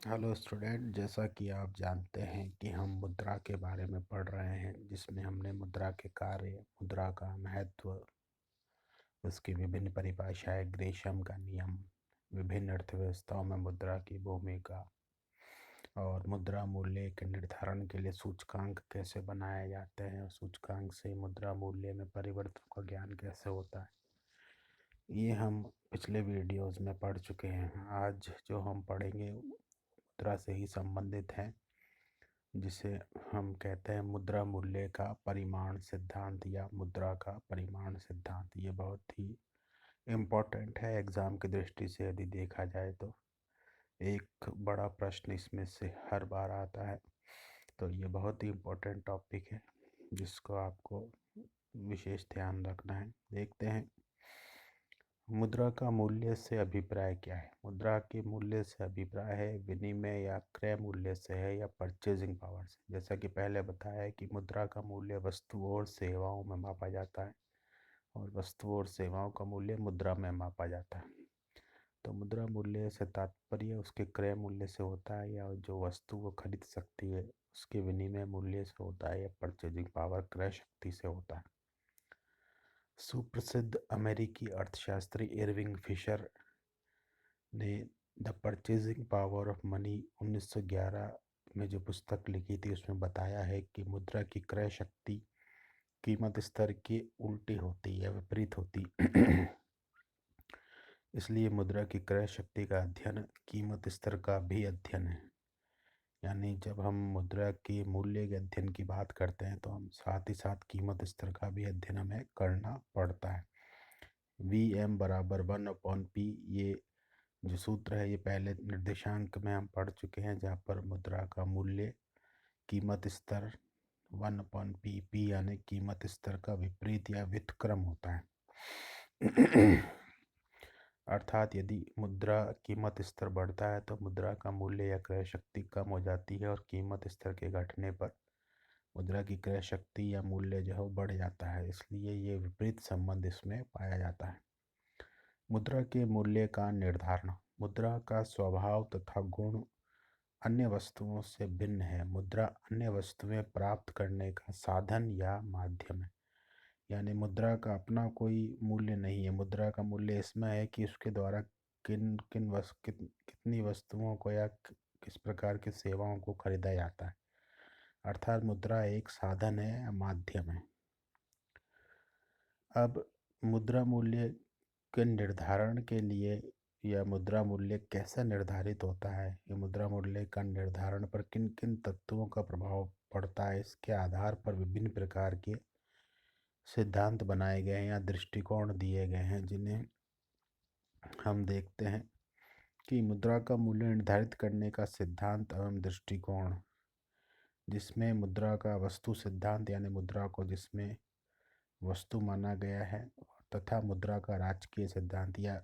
Hello student, जैसा कि आप जानते हैं कि हम मुद्रा के बारे में पढ़ रहे हैं, जिसमें हमने मुद्रा के कार्य, मुद्रा का महत्व, उसकी विभिन्न परिभाषाएं, ग्रेशम का नियम, विभिन्न अर्थव्यवस्थाओं में मुद्रा की भूमिका और मुद्रा मूल्य के निर्धारण के लिए सूचकांक कैसे बनाए जाते हैं और सूचकांक से मुद्रा मूल्य में परिवर्तन का ज्ञान कैसे होता है, ये हम पिछले वीडियोस में पढ़ चुके हैं। आज जो हम पढ़ेंगे मुद्रा से ही संबंधित है, जिसे हम कहते हैं मुद्रा मूल्य का परिमाण सिद्धांत या मुद्रा का परिमाण सिद्धांत। ये बहुत ही इम्पोर्टेंट है एग्ज़ाम की दृष्टि से। यदि देखा जाए तो एक बड़ा प्रश्न इसमें से हर बार आता है, तो ये बहुत ही इम्पोर्टेंट टॉपिक है जिसको आपको विशेष ध्यान रखना है। देखते हैं मुद्रा का मूल्य से अभिप्राय क्या है। मुद्रा के मूल्य से अभिप्राय है विनिमय या क्रय मूल्य से है या परचेजिंग पावर से। जैसा कि पहले बताया है कि मुद्रा का मूल्य वस्तुओं और सेवाओं में मापा जाता है और वस्तुओं और सेवाओं का मूल्य मुद्रा में मापा जाता है। तो मुद्रा मूल्य से तात्पर्य उसके क्रय मूल्य से होता है या जो वस्तु वो खरीद सकती है उसके विनिमय मूल्य से होता है या परचेजिंग पावर क्रय शक्ति से होता है। सुप्रसिद्ध अमेरिकी अर्थशास्त्री इरविंग फिशर ने the purchasing power of money 1911 में जो पुस्तक लिखी थी उसमें बताया है कि मुद्रा की क्रय शक्ति कीमत स्तर के उल्टी होती है, विपरीत होती। इसलिए मुद्रा की क्रय शक्ति का अध्ययन कीमत स्तर का भी अध्ययन है। यानी जब हम मुद्रा के मूल्य के अध्ययन की बात करते हैं तो हम साथ ही साथ कीमत स्तर का भी अध्ययन हमें करना पड़ता है। VM बराबर 1/P, ये जो सूत्र है ये पहले निर्देशांक में हम पढ़ चुके हैं, जहाँ पर मुद्रा का मूल्य कीमत स्तर 1/P, P यानी कीमत स्तर का विपरीत या व्युत्क्रम होता है। अर्थात यदि मुद्रा कीमत स्तर बढ़ता है तो मुद्रा का मूल्य या क्रय शक्ति कम हो जाती है और कीमत स्तर के घटने पर मुद्रा की क्रय शक्ति या मूल्य जो है वो बढ़ जाता है। इसलिए ये विपरीत संबंध इसमें पाया जाता है। मुद्रा के मूल्य का निर्धारण। मुद्रा का स्वभाव तथा गुण अन्य वस्तुओं से भिन्न है। मुद्रा अन्य वस्तुएं प्राप्त करने का साधन या माध्यम है। यानी मुद्रा का अपना कोई मूल्य नहीं है। मुद्रा का मूल्य इसमें है कि उसके द्वारा कितनी वस्तुओं को या किस प्रकार की सेवाओं को खरीदा जाता है। अर्थात मुद्रा एक साधन है या माध्यम है। अब मुद्रा मूल्य के निर्धारण के लिए यह मुद्रा मूल्य कैसे निर्धारित होता है, ये मुद्रा मूल्य का निर्धारण पर किन किन तत्वों का प्रभाव पड़ता है, इसके आधार पर विभिन्न प्रकार के सिद्धांत बनाए गए हैं या दृष्टिकोण दिए गए हैं, जिन्हें हम देखते हैं कि मुद्रा का मूल्य निर्धारित करने का सिद्धांत एवं दृष्टिकोण, जिसमें मुद्रा का वस्तु सिद्धांत यानी मुद्रा को जिसमें वस्तु माना गया है, तथा मुद्रा का राजकीय सिद्धांत या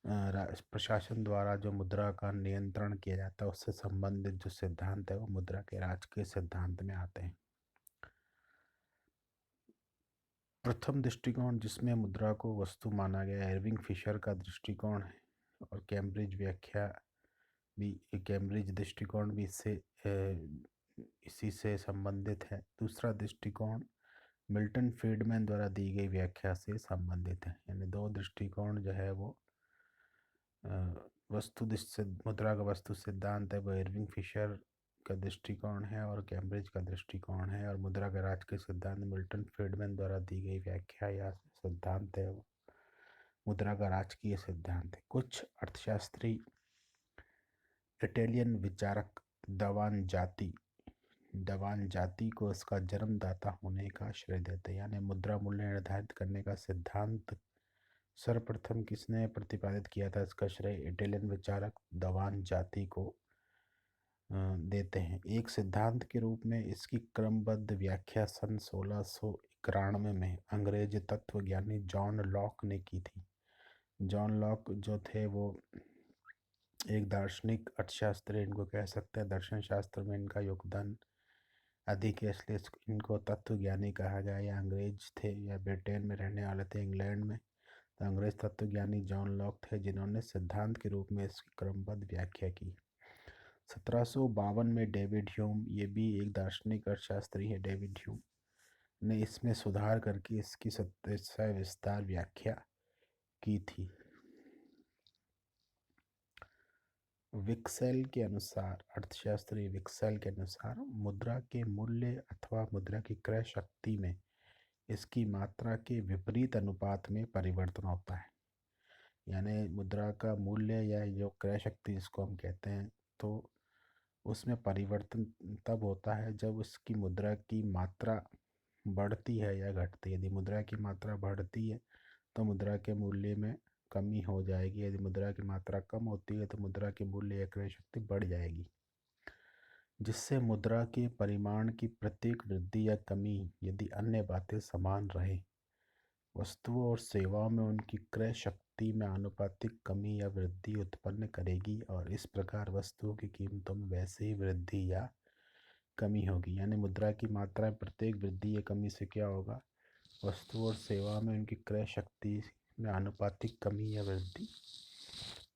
प्रशासन द्वारा जो मुद्रा का नियंत्रण किया जाता है उससे संबंधित जो सिद्धांत है वो मुद्रा के राजकीय सिद्धांत में आते हैं। प्रथम दृष्टिकोण जिसमें मुद्रा को वस्तु माना गया इरविंग फिशर का दृष्टिकोण है और कैम्ब्रिज दृष्टिकोण भी इसी से संबंधित है। दूसरा दृष्टिकोण मिल्टन फ्रीडमैन द्वारा दी गई व्याख्या से संबंधित है। यानी दो दृष्टिकोण जो है वो मुद्रा का वस्तु सिद्धांत है वो इरविंग फिशर का दृष्टिकोण है और कैम्ब्रिज का दृष्टिकोण है, और मुद्रा का राजकीय सिद्धांत मिल्टन फ्रीडमैन द्वारा दी गई व्याख्या या सिद्धांत है वो मुद्रा का राजकीय सिद्धांत है। कुछ अर्थशास्त्री इटालियन विचारक दवान जाति को इसका जन्मदाता होने का श्रेय देते हैं। यानी मुद्रा मूल्य निर्धारित करने का सिद्धांत सर्वप्रथम किसने प्रतिपादित किया था, इसका श्रेय इटालियन विचारक दवान जाति को देते हैं। एक सिद्धांत के रूप में इसकी क्रमबद्ध व्याख्या सन 1691 में अंग्रेज तत्वज्ञानी जॉन लॉक ने की थी। जॉन लॉक जो थे वो एक दार्शनिक अर्थशास्त्री इनको कह सकते हैं। दर्शन शास्त्र में इनका योगदान अधिक है, इसलिए इनको तत्वज्ञानी कहा गया। या अंग्रेज थे या ब्रिटेन में रहने वाले थे, इंग्लैंड में। तो अंग्रेज तत्वज्ञानी जॉन लॉक थे जिन्होंने सिद्धांत के रूप में इसकी क्रमबद्ध व्याख्या की। 1752 में डेविड ह्यूम, ये भी एक दार्शनिक अर्थशास्त्री है, डेविड ह्यूम ने इसमें सुधार करके इसकी विस्तार व्याख्या की थी। विक्सेल के अनुसार, अर्थशास्त्री विक्सेल के अनुसार, मुद्रा के मूल्य अथवा मुद्रा की क्रय शक्ति में इसकी मात्रा के विपरीत अनुपात में परिवर्तन होता है। यानी मुद्रा का मूल्य या जो क्रय शक्ति जिसको हम कहते हैं, तो उसमें परिवर्तन तब होता है जब उसकी मुद्रा की मात्रा बढ़ती है या घटती है। यदि मुद्रा की मात्रा बढ़ती है तो मुद्रा के मूल्य में कमी हो जाएगी, यदि मुद्रा की मात्रा कम होती है तो मुद्रा के मूल्य या क्रय शक्ति बढ़ जाएगी, जिससे मुद्रा के परिमाण की प्रत्येक वृद्धि या कमी, यदि अन्य बातें समान रहे, वस्तुओं और सेवाओं में उनकी क्रय शक्ति में आनुपातिक कमी या वृद्धि उत्पन्न करेगी, और इस प्रकार वस्तुओं की कीमतों में वैसे ही वृद्धि या कमी होगी। यानी मुद्रा की मात्रा में प्रत्येक वृद्धि या कमी से क्या होगा, वस्तु और सेवा में उनकी क्रय शक्ति में आनुपातिक कमी या वृद्धि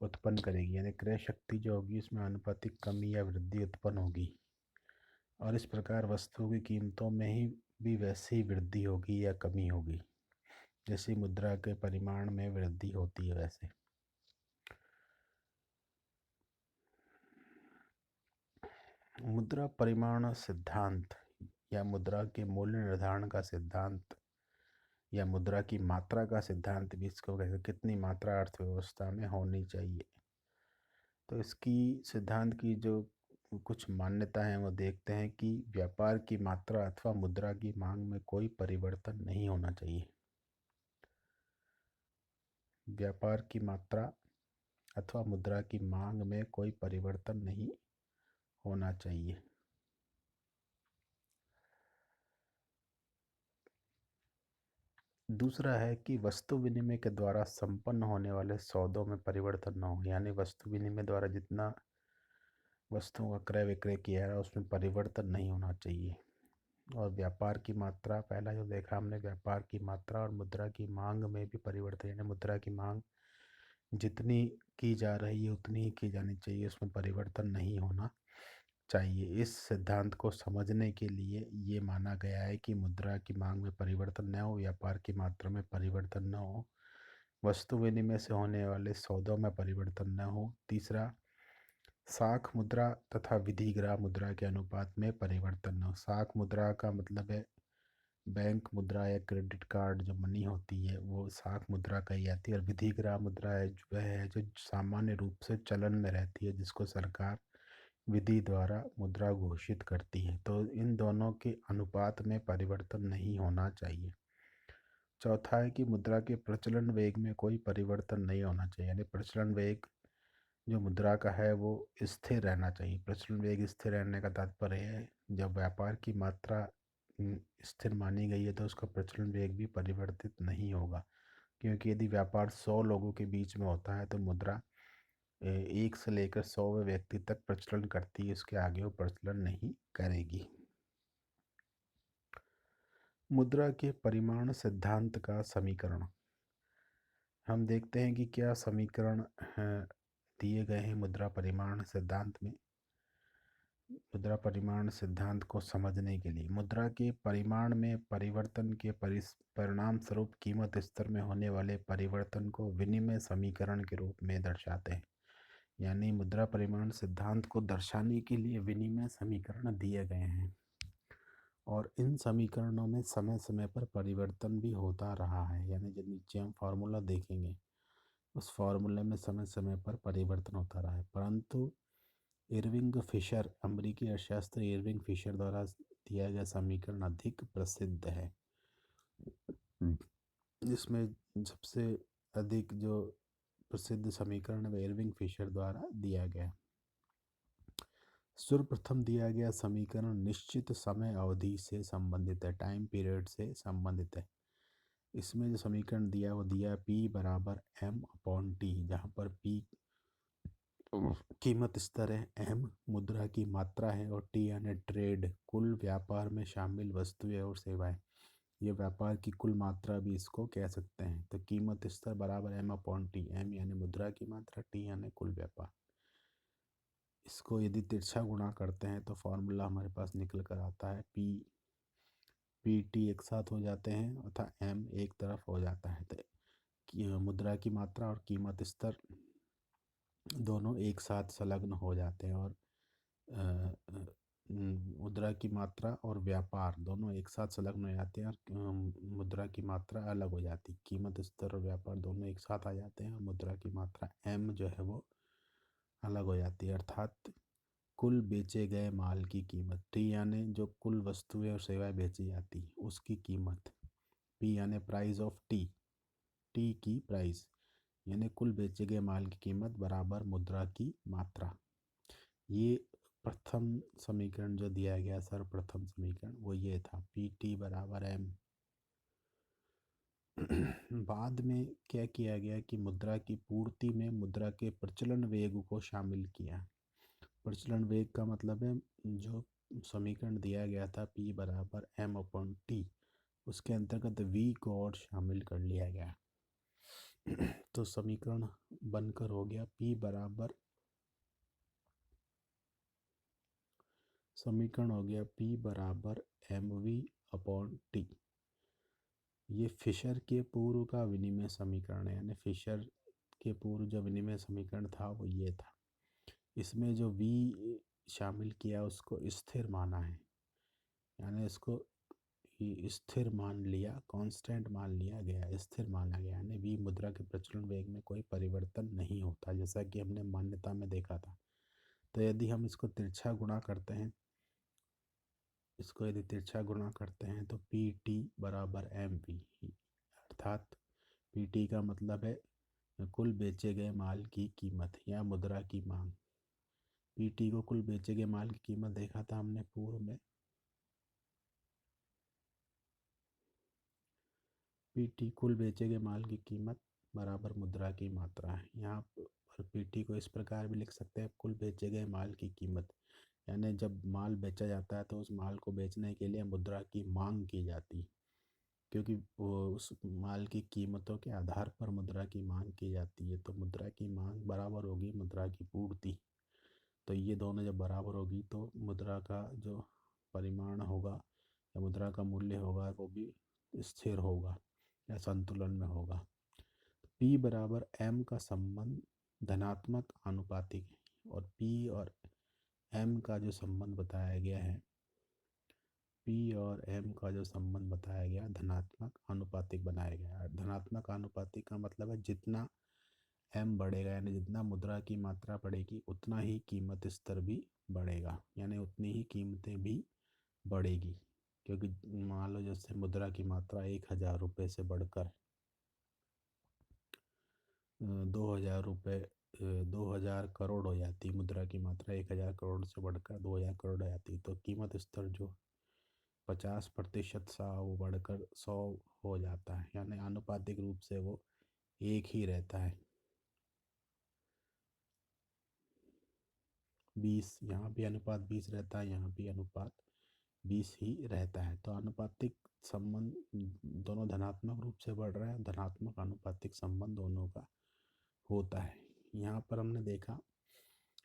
उत्पन्न करेगी। यानी क्रय शक्ति जो होगी उसमें आनुपातिक कमी या वृद्धि उत्पन्न होगी, और इस प्रकार वस्तुओं की कीमतों में ही भी वैसे ही वृद्धि होगी या कमी होगी, जैसे मुद्रा के परिमाण में वृद्धि होती है वैसे। मुद्रा परिमाण सिद्धांत या मुद्रा के मूल्य निर्धारण का सिद्धांत या मुद्रा की मात्रा का सिद्धांत भी इसको कहते हैं। कितनी मात्रा अर्थव्यवस्था में होनी चाहिए, तो इसकी सिद्धांत की जो कुछ मान्यता है वो देखते हैं कि व्यापार की मात्रा अथवा मुद्रा की मांग में कोई परिवर्तन नहीं होना चाहिए। व्यापार की मात्रा अथवा मुद्रा की मांग में कोई परिवर्तन नहीं होना चाहिए। दूसरा है कि वस्तु विनिमय के द्वारा संपन्न होने वाले सौदों में परिवर्तन न हो। यानी वस्तु विनिमय द्वारा जितना वस्तुओं का क्रय विक्रय किया है उसमें परिवर्तन नहीं होना चाहिए। और व्यापार की मात्रा, पहला जो देखा हमने, व्यापार की मात्रा और मुद्रा की मांग में भी परिवर्तन, यानी मुद्रा की मांग जितनी की जा रही है उतनी ही की जानी चाहिए, उसमें परिवर्तन नहीं होना चाहिए। इस सिद्धांत को समझने के लिए ये माना गया है कि मुद्रा की मांग में परिवर्तन न हो, व्यापार की मात्रा में परिवर्तन न हो, वस्तु विनिमय से होने वाले सौदों में परिवर्तन न हो। तीसरा, साख मुद्रा तथा विधिग्राह मुद्रा के अनुपात में परिवर्तन न हो। साख मुद्रा का मतलब है बैंक मुद्रा या क्रेडिट कार्ड जो मनी होती है वो साख मुद्रा कही जाती है। और विधिग्राह मुद्रा है वह है जो सामान्य रूप से चलन में रहती है, जिसको सरकार विधि द्वारा मुद्रा घोषित करती है। तो इन दोनों के अनुपात में परिवर्तन नहीं होना चाहिए। चौथा है कि मुद्रा के प्रचलन वेग में कोई परिवर्तन नहीं होना चाहिए। यानी प्रचलन वेग जो मुद्रा का है वो स्थिर रहना चाहिए। प्रचलन वेग स्थिर रहने का तात्पर्य है जब व्यापार की मात्रा स्थिर मानी गई है तो उसका प्रचलन वेग भी परिवर्तित नहीं होगा, क्योंकि यदि व्यापार 100 लोगों के बीच में होता है तो मुद्रा 1 से लेकर 100वें व्यक्ति तक प्रचलन करती है, उसके आगे वो प्रचलन नहीं करेगी। मुद्रा के परिमाण सिद्धांत का समीकरण, हम देखते हैं कि क्या समीकरण दिए गए हैं मुद्रा परिमाण सिद्धांत में। मुद्रा परिमाण सिद्धांत को समझने के लिए मुद्रा के परिमाण में परिवर्तन के परिणाम स्वरूप कीमत स्तर में होने वाले परिवर्तन को विनिमय समीकरण के रूप में दर्शाते हैं। यानी मुद्रा परिमाण सिद्धांत को दर्शाने के लिए विनिमय समीकरण दिए गए हैं, और इन समीकरणों में समय समय पर परिवर्तन भी होता रहा है। यानी जो नीचे हम फार्मूला देखेंगे उस फार्मूले में समय समय पर परिवर्तन होता रहा है, परंतु इरविंग फिशर, अमेरिकी अर्थशास्त्री इरविंग फिशर द्वारा दिया गया समीकरण अधिक प्रसिद्ध है। जिसमें सबसे अधिक जो प्रसिद्ध समीकरण है इरविंग फिशर द्वारा दिया गया। सर्वप्रथम दिया गया समीकरण निश्चित समय अवधि से संबंधित है, टाइम पीरियड से संबंधित है। इसमें जो समीकरण दिया वो दिया P बराबर M/T, जहाँ पर P कीमत स्तर है, M मुद्रा की मात्रा है, और T यानी ट्रेड, कुल व्यापार में शामिल वस्तुएं और सेवाएं। ये व्यापार की कुल मात्रा भी इसको कह सकते हैं। तो कीमत स्तर बराबर M/T, M यानी मुद्रा की मात्रा, T यानी कुल व्यापार। इसको यदि तिरछा गुणा करते हैं तो फॉर्मूला हमारे पास निकल कर आता है पी टी एक साथ हो जाते हैं तथा एम एक तरफ हो जाता है। तो मुद्रा की मात्रा और कीमत स्तर दोनों एक साथ संलग्न हो जाते हैं और मुद्रा की मात्रा और व्यापार दोनों एक साथ संलग्न हो जाते हैं और मुद्रा की मात्रा अलग हो जाती है। कीमत स्तर और व्यापार दोनों एक साथ आ जाते हैं और मुद्रा की मात्रा एम जो है वो अलग हो जाती है। अर्थात कुल बेचे गए माल की कीमत, टी यानी जो कुल वस्तुएं और सेवाएं बेची जाती हैं उसकी कीमत, पी यानी प्राइस ऑफ टी, टी की प्राइस यानी कुल बेचे गए माल की कीमत बराबर मुद्रा की मात्रा। ये प्रथम समीकरण जो दिया गया सर्वप्रथम समीकरण वो ये था, पी टी बराबर एम। बाद में क्या किया गया कि मुद्रा की पूर्ति में मुद्रा के प्रचलन वेग को शामिल किया। प्रचलन वेग का मतलब है जो समीकरण दिया गया था P बराबर एम अपॉन टी, उसके अंतर्गत V को और शामिल कर लिया गया। तो समीकरण बनकर हो गया P बराबर, समीकरण हो गया P बराबर mv अपॉन टी। ये फिशर के पूर्व का विनिमय समीकरण है, यानी फिशर के पूर्व जो विनिमय समीकरण था वो ये था। इसमें जो V शामिल किया उसको स्थिर माना है, यानी इसको स्थिर मान लिया, कांस्टेंट मान लिया गया, स्थिर माना गया, यानी V मुद्रा के प्रचलन वेग में कोई परिवर्तन नहीं होता, जैसा कि हमने मान्यता में देखा था। तो यदि हम इसको तिरछा गुणा करते हैं, इसको यदि तिरछा गुणा करते हैं तो पी टी बराबर एम वी, अर्थात पी टी का मतलब है कुल बेचे गए माल की कीमत या मुद्रा की मांग। पी टी को कुल बेचे गए माल की कीमत देखा था हमने पूर्व में। पी टी कुल बेचे गए माल की कीमत बराबर मुद्रा की मात्रा है। यहाँ पर पी टी को इस प्रकार भी लिख सकते हैं, कुल बेचे गए माल की कीमत, यानी जब माल बेचा जाता है तो उस माल को बेचने के लिए मुद्रा की मांग की जाती है, क्योंकि वो उस माल की कीमतों के आधार पर मुद्रा की मांग की जाती है। तो मुद्रा की मांग बराबर होगी मुद्रा की पूर्ति। तो ये दोनों जब बराबर होगी तो मुद्रा का जो परिमाण होगा या मुद्रा का मूल्य होगा वो भी स्थिर होगा या संतुलन में होगा। P बराबर M का संबंध धनात्मक आनुपातिक है और P और M का जो संबंध बताया गया है, P और M का जो संबंध बताया गया धनात्मक आनुपातिक बनाया गया है। धनात्मक आनुपातिक का मतलब है जितना M बढ़ेगा, यानी जितना मुद्रा की मात्रा बढ़ेगी उतना ही कीमत स्तर भी बढ़ेगा, यानी उतनी ही कीमतें भी बढ़ेगी। क्योंकि मान लो जैसे मुद्रा की मात्रा 1000 रुपये से बढ़कर 2000 रुपये 2000 करोड़ हो जाती, मुद्रा की मात्रा 1000 करोड़ से बढ़कर 2000 करोड़ हो जाती, तो कीमत स्तर जो 50% सा वो बढ़कर 100 हो जाता है, यानी आनुपातिक रूप से वो एक ही रहता है। 20 यहाँ भी अनुपात 20 रहता है, यहाँ भी अनुपात 20 ही रहता है। तो आनुपातिक संबंध दोनों धनात्मक रूप से बढ़ रहा है, धनात्मक आनुपातिक संबंध दोनों का होता है। यहाँ पर हमने देखा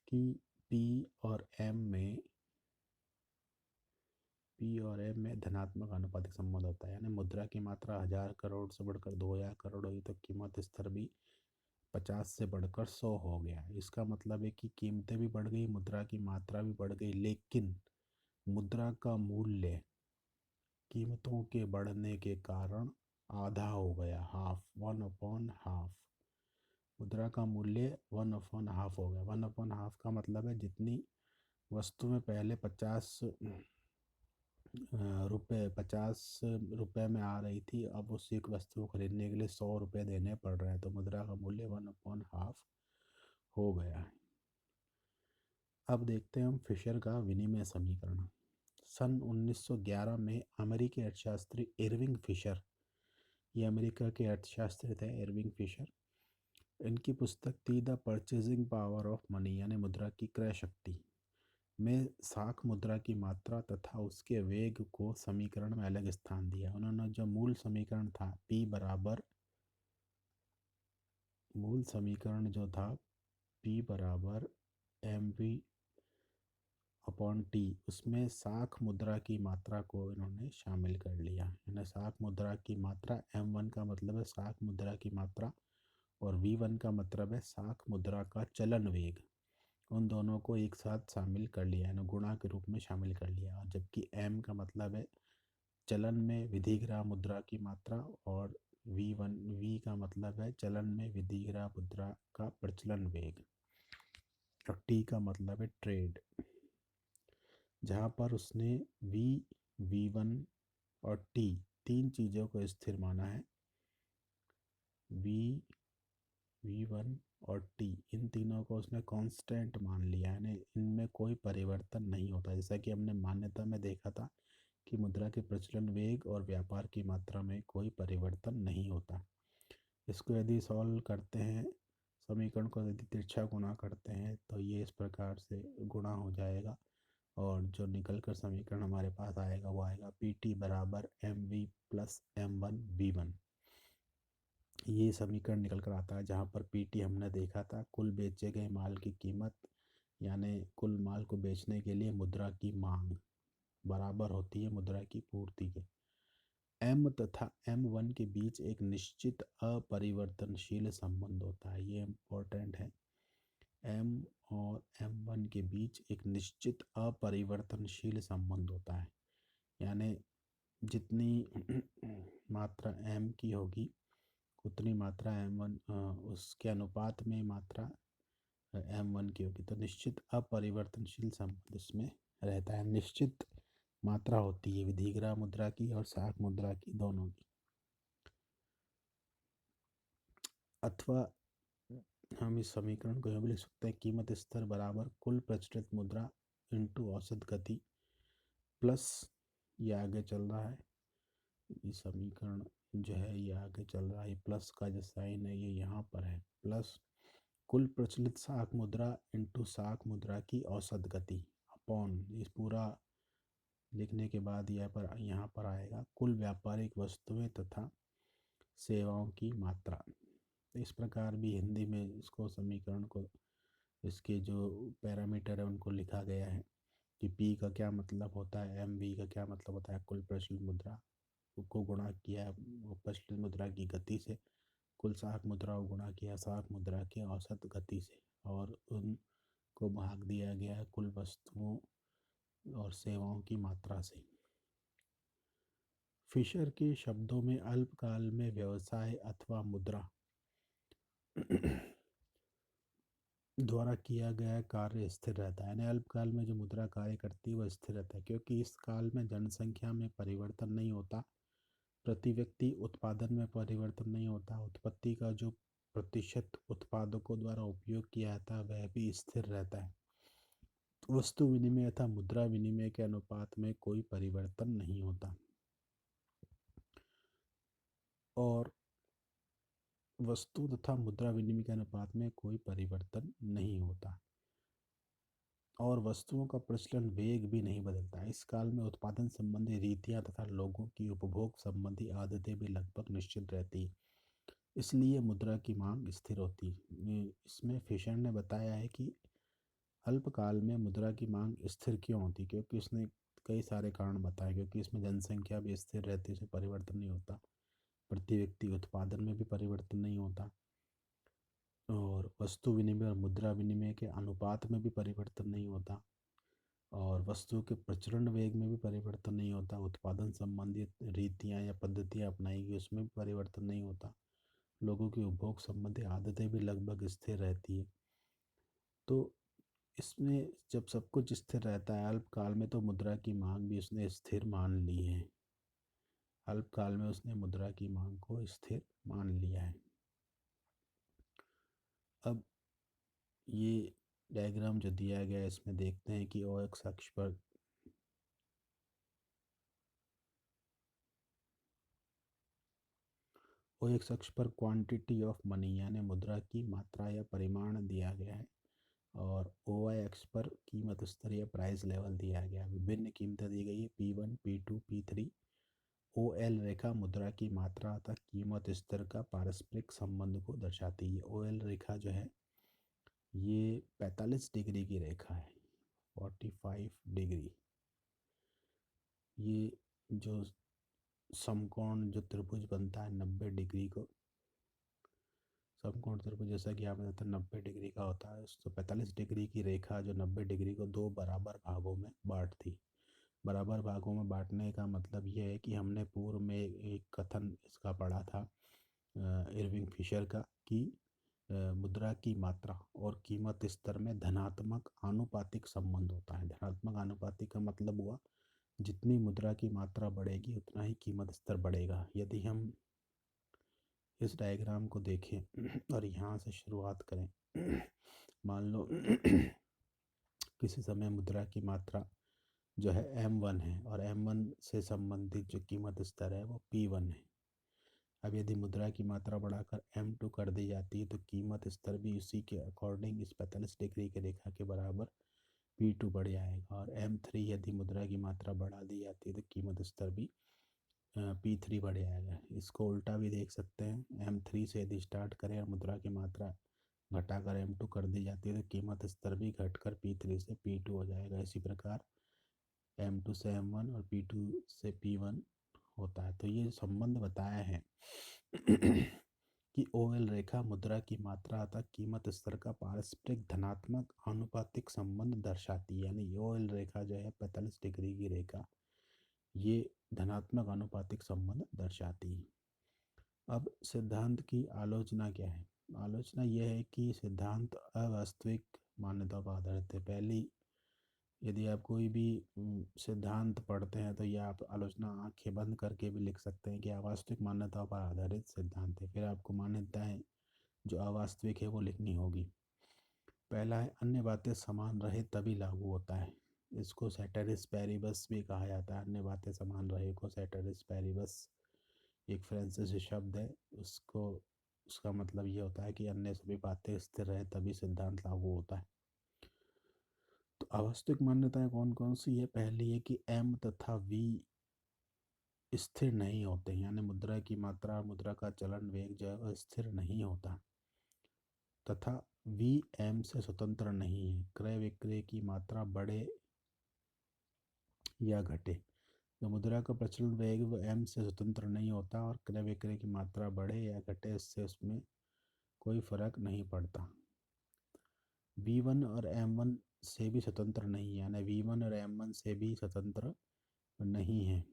कि P और M में धनात्मक आनुपातिक संबंध होता है, यानी मुद्रा की मात्रा 1000 करोड़ से बढ़कर 2000 करोड़ हुई तो कीमत स्तर भी 50 से बढ़कर 100 हो गया। इसका मतलब है कि कीमतें भी बढ़ गई, मुद्रा की मात्रा भी बढ़ गई, लेकिन मुद्रा का मूल्य कीमतों के बढ़ने के कारण आधा हो गया, हाफ, 1/2। मुद्रा का मूल्य 1/2 हो गया। 1/2 का मतलब है जितनी वस्तु में पहले 50 रुपये में आ रही थी, अब उसी एक वस्तु को खरीदने के लिए 100 रुपये देने पड़ रहे हैं, तो मुद्रा का मूल्य 1/2 हो गया है। अब देखते हैं हम फिशर का विनिमय समीकरण। सन 1911 में अमेरिकी अर्थशास्त्री इरविंग फिशर, ये अमेरिका के अर्थशास्त्री थे इरविंग फिशर, इनकी पुस्तक थी the purchasing power of money, यानी मुद्रा की क्रय शक्ति, में साख मुद्रा की मात्रा तथा उसके वेग को समीकरण में अलग स्थान दिया। उन्होंने जो मूल समीकरण था P बराबर, मूल समीकरण जो था P बराबर mv अपॉन टी, उसमें साख मुद्रा की मात्रा को इन्होंने शामिल कर लिया। यानी साख मुद्रा की मात्रा, M1 का मतलब है साख मुद्रा की मात्रा और V1 का मतलब है साख मुद्रा का चलन वेग। उन दोनों को एक साथ शामिल कर लिया, यानी गुणा के रूप में शामिल कर लिया। और जबकि M का मतलब है चलन में विधिग्राह मुद्रा की मात्रा और V का मतलब है चलन में विधिग्राह मुद्रा का प्रचलन वेग और T का मतलब है ट्रेड। जहाँ पर उसने V1 और T तीन चीज़ों को स्थिर माना है। V1 और T इन तीनों को उसने कांस्टेंट मान लिया, यानी इनमें कोई परिवर्तन नहीं होता। जैसा कि हमने मान्यता में देखा था कि मुद्रा के प्रचलन वेग और व्यापार की मात्रा में कोई परिवर्तन नहीं होता। इसको यदि सॉल्व करते हैं, समीकरण को यदि तिरछा गुणा करते हैं तो ये इस प्रकार से गुणा हो जाएगा और जो निकल कर समीकरण हमारे पास आएगा वो आएगा PT बराबर MV प्लस M1V1। ये समीकरण निकल कर आता है, जहाँ पर PT हमने देखा था कुल बेचे गए माल की कीमत, यानी कुल माल को बेचने के लिए मुद्रा की मांग बराबर होती है मुद्रा की पूर्ति के। M तथा M1 के बीच एक निश्चित अपरिवर्तनशील संबंध होता है, ये इम्पोर्टेंट है। M और M1 के बीच एक निश्चित अपरिवर्तनशील संबंध होता है, यानी जितनी मात्रा M की होगी उतनी मात्रा M1 उसके अनुपात में मात्रा M1 की होगी। तो निश्चित अपरिवर्तनशील संबंध इसमें रहता है। निश्चित मात्रा होती है विधिग्राह मुद्रा की और साख मुद्रा की, दोनों की। अथवा हम इस समीकरण को यह भी लिख सकते हैं, कीमत स्तर बराबर कुल प्रचलित मुद्रा इंटू औसत गति प्लस, ये आगे चल रहा है, ये समीकरण जो है ये आगे चल रहा है, प्लस का जो साइन है ये यहाँ पर है, प्लस कुल प्रचलित साख मुद्रा इंटू साख मुद्रा की औसत गति अपॉन, इस पूरा लिखने के बाद यहाँ पर आएगा कुल व्यापारिक वस्तुएं तथा सेवाओं की मात्रा। इस प्रकार भी हिंदी में इसको समीकरण को, इसके जो पैरामीटर है उनको लिखा गया है कि P का क्या मतलब होता है, MV का क्या मतलब होता है, कुल प्रचलित मुद्रा को गुणा किया प्रचलित मुद्रा की गति से, कुल साख मुद्रा को गुणा किया साख मुद्रा की औसत गति से, और उनको भाग दिया गया कुल वस्तुओं और सेवाओं की मात्रा से। फिशर के शब्दों में अल्पकाल में व्यवसाय अथवा मुद्रा द्वारा किया गया कार्य स्थिर रहता है, यानी अल्पकाल में जो मुद्रा कार्य करती है वह स्थिर रहता है, क्योंकि इस काल में जनसंख्या में परिवर्तन नहीं होता, प्रति व्यक्ति उत्पादन में परिवर्तन नहीं होता, उत्पत्ति का जो प्रतिशत उत्पादकों द्वारा उपयोग किया जाता है वह भी स्थिर रहता है, वस्तु विनिमय तथा मुद्रा विनिमय के अनुपात में कोई परिवर्तन नहीं होता, और वस्तु तथा मुद्रा विनिमय के अनुपात में कोई परिवर्तन नहीं होता, और वस्तुओं का प्रचलन वेग भी नहीं बदलता। इस काल में उत्पादन संबंधी रीतियां तथा लोगों की उपभोग संबंधी आदतें भी लगभग निश्चित रहती, इसलिए मुद्रा की मांग स्थिर होती। इसमें फिशर ने बताया है कि अल्पकाल में मुद्रा की मांग स्थिर क्यों होती, क्योंकि उसने कई सारे कारण बताए, क्योंकि इसमें जनसंख्या भी स्थिर रहती है, उसमें परिवर्तन नहीं होता, प्रति व्यक्ति उत्पादन में भी परिवर्तन नहीं होता, और वस्तु विनिमय और मुद्रा विनिमय के अनुपात में भी परिवर्तन नहीं होता, और वस्तु के प्रचलन वेग में भी परिवर्तन नहीं होता, उत्पादन संबंधित रीतियाँ या पद्धतियाँ अपनाई गई उसमें भी परिवर्तन नहीं होता, लोगों की उपभोग संबंधी आदतें भी लगभग स्थिर रहती है। तो इसमें जब सब कुछ स्थिर रहता है अल्पकाल में, तो मुद्रा की मांग भी उसने स्थिर मान ली है, अल्पकाल में उसने मुद्रा की मांग को स्थिर मान लिया है। अब ये डायग्राम जो दिया गया है इसमें देखते हैं कि ओ एक्स अक्ष पर क्वांटिटी ऑफ मनी यानी मुद्रा की मात्रा या परिमाण दिया गया है, और ओ वाई एक्स पर कीमत स्तर या प्राइस लेवल दिया गया है। विभिन्न कीमतें दी गई है P1 P2 P3। O L रेखा मुद्रा की मात्रा तथा कीमत स्तर का पारस्परिक संबंध को दर्शाती है। ओ एल रेखा जो है ये 45 डिग्री की रेखा है, 45 डिग्री। ये जो समकोण जो त्रिभुज बनता है 90 डिग्री को, समकोण त्रिभुज जैसा कि आपने बताया 90 डिग्री का होता है। 145 डिग्री की रेखा जो 90 डिग्री को दो बराबर भागों में बांटती। बराबर भागों में बांटने का मतलब ये है कि हमने पूर्व में एक कथन इसका पढ़ा था इरविंग फिशर का कि मुद्रा की मात्रा और कीमत स्तर में धनात्मक आनुपातिक संबंध होता है। धनात्मक आनुपातिक का मतलब हुआ जितनी मुद्रा की मात्रा बढ़ेगी उतना ही कीमत स्तर बढ़ेगा। यदि हम इस डायग्राम को देखें और यहाँ से शुरुआत करें, मान लो किसी समय मुद्रा की मात्रा जो है M1 है और M1 से संबंधित जो कीमत स्तर है वो P1 है। अब यदि मुद्रा की मात्रा बढ़ाकर M2 कर दी जाती है तो कीमत स्तर भी उसी के अकॉर्डिंग इस 45 डिग्री की रेखा के बराबर P2 बढ़ जाएगा। और M3 यदि मुद्रा की मात्रा बढ़ा दी जाती है तो कीमत स्तर भी P3 बढ़ जाएगा। इसको उल्टा भी देख सकते हैं, M3 से यदि स्टार्ट करें और मुद्रा की मात्रा घटाकर M2 कर दी जाती है तो कीमत स्तर भी घटकर P3 से P2 हो जाएगा। इसी प्रकार M2 से M1 और P2 से P1 होता है। तो ये संबंध बताया है कि OL रेखा मुद्रा की मात्रा अतः कीमत स्तर का पारस्परिक धनात्मक आनुपातिक संबंध दर्शाती है। यानी OL रेखा जो है 45 डिग्री की रेखा, ये धनात्मक आनुपातिक संबंध दर्शाती है। अब सिद्धांत की आलोचना क्या है? आलोचना यह है कि सिद्धांत अवास्तविक मान्यताओं पर आधारित है। पहली, यदि आप कोई भी सिद्धांत पढ़ते हैं तो यह आप आलोचना आंखें बंद करके भी लिख सकते हैं कि अवास्तविक मान्यताओं पर आधारित सिद्धांत है। फिर आपको मान्यताएं जो अवास्तविक है वो लिखनी होगी। पहला है अन्य बातें समान रहे तभी लागू होता है। इसको सेटेरिस पैरिबस भी कहा जाता है। अन्य बातें समान रहे को सेटेरिस पैरिबस एक फ्रांसीसी शब्द है। उसका मतलब ये होता है कि अन्य सभी बातें स्थिर रहे तभी सिद्धांत लागू होता है। तो अवास्तविक मान्यताएं कौन कौन सी है? पहली है कि M तथा V स्थिर नहीं होते, यानी मुद्रा की मात्रा और मुद्रा का चलन वेग जो है वह स्थिर नहीं होता, तथा V M से स्वतंत्र नहीं है। क्रय विक्रय की मात्रा बढ़े या घटे, जो मुद्रा का प्रचलन वेग वो M से स्वतंत्र नहीं होता और क्रय विक्रय की मात्रा बढ़े या घटे इससे उसमें कोई फर्क नहीं पड़ता। V1 और M1 से भी स्वतंत्र नहीं है, यानी V1 और M1 से भी स्वतंत्र नहीं है।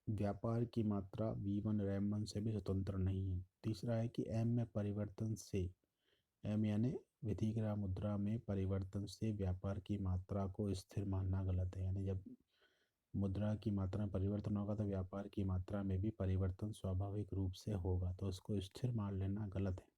व्यापार की मात्रा V1 और M1 से भी स्वतंत्र नहीं है। तीसरा है कि M में परिवर्तन से, M यानी विधिग्राम मुद्रा में परिवर्तन से व्यापार की मात्रा को स्थिर मानना गलत है। यानी जब मुद्रा की मात्रा में परिवर्तन होगा तो व्यापार की मात्रा में भी परिवर्तन स्वाभाविक रूप से होगा, तो उसको स्थिर मान लेना गलत है।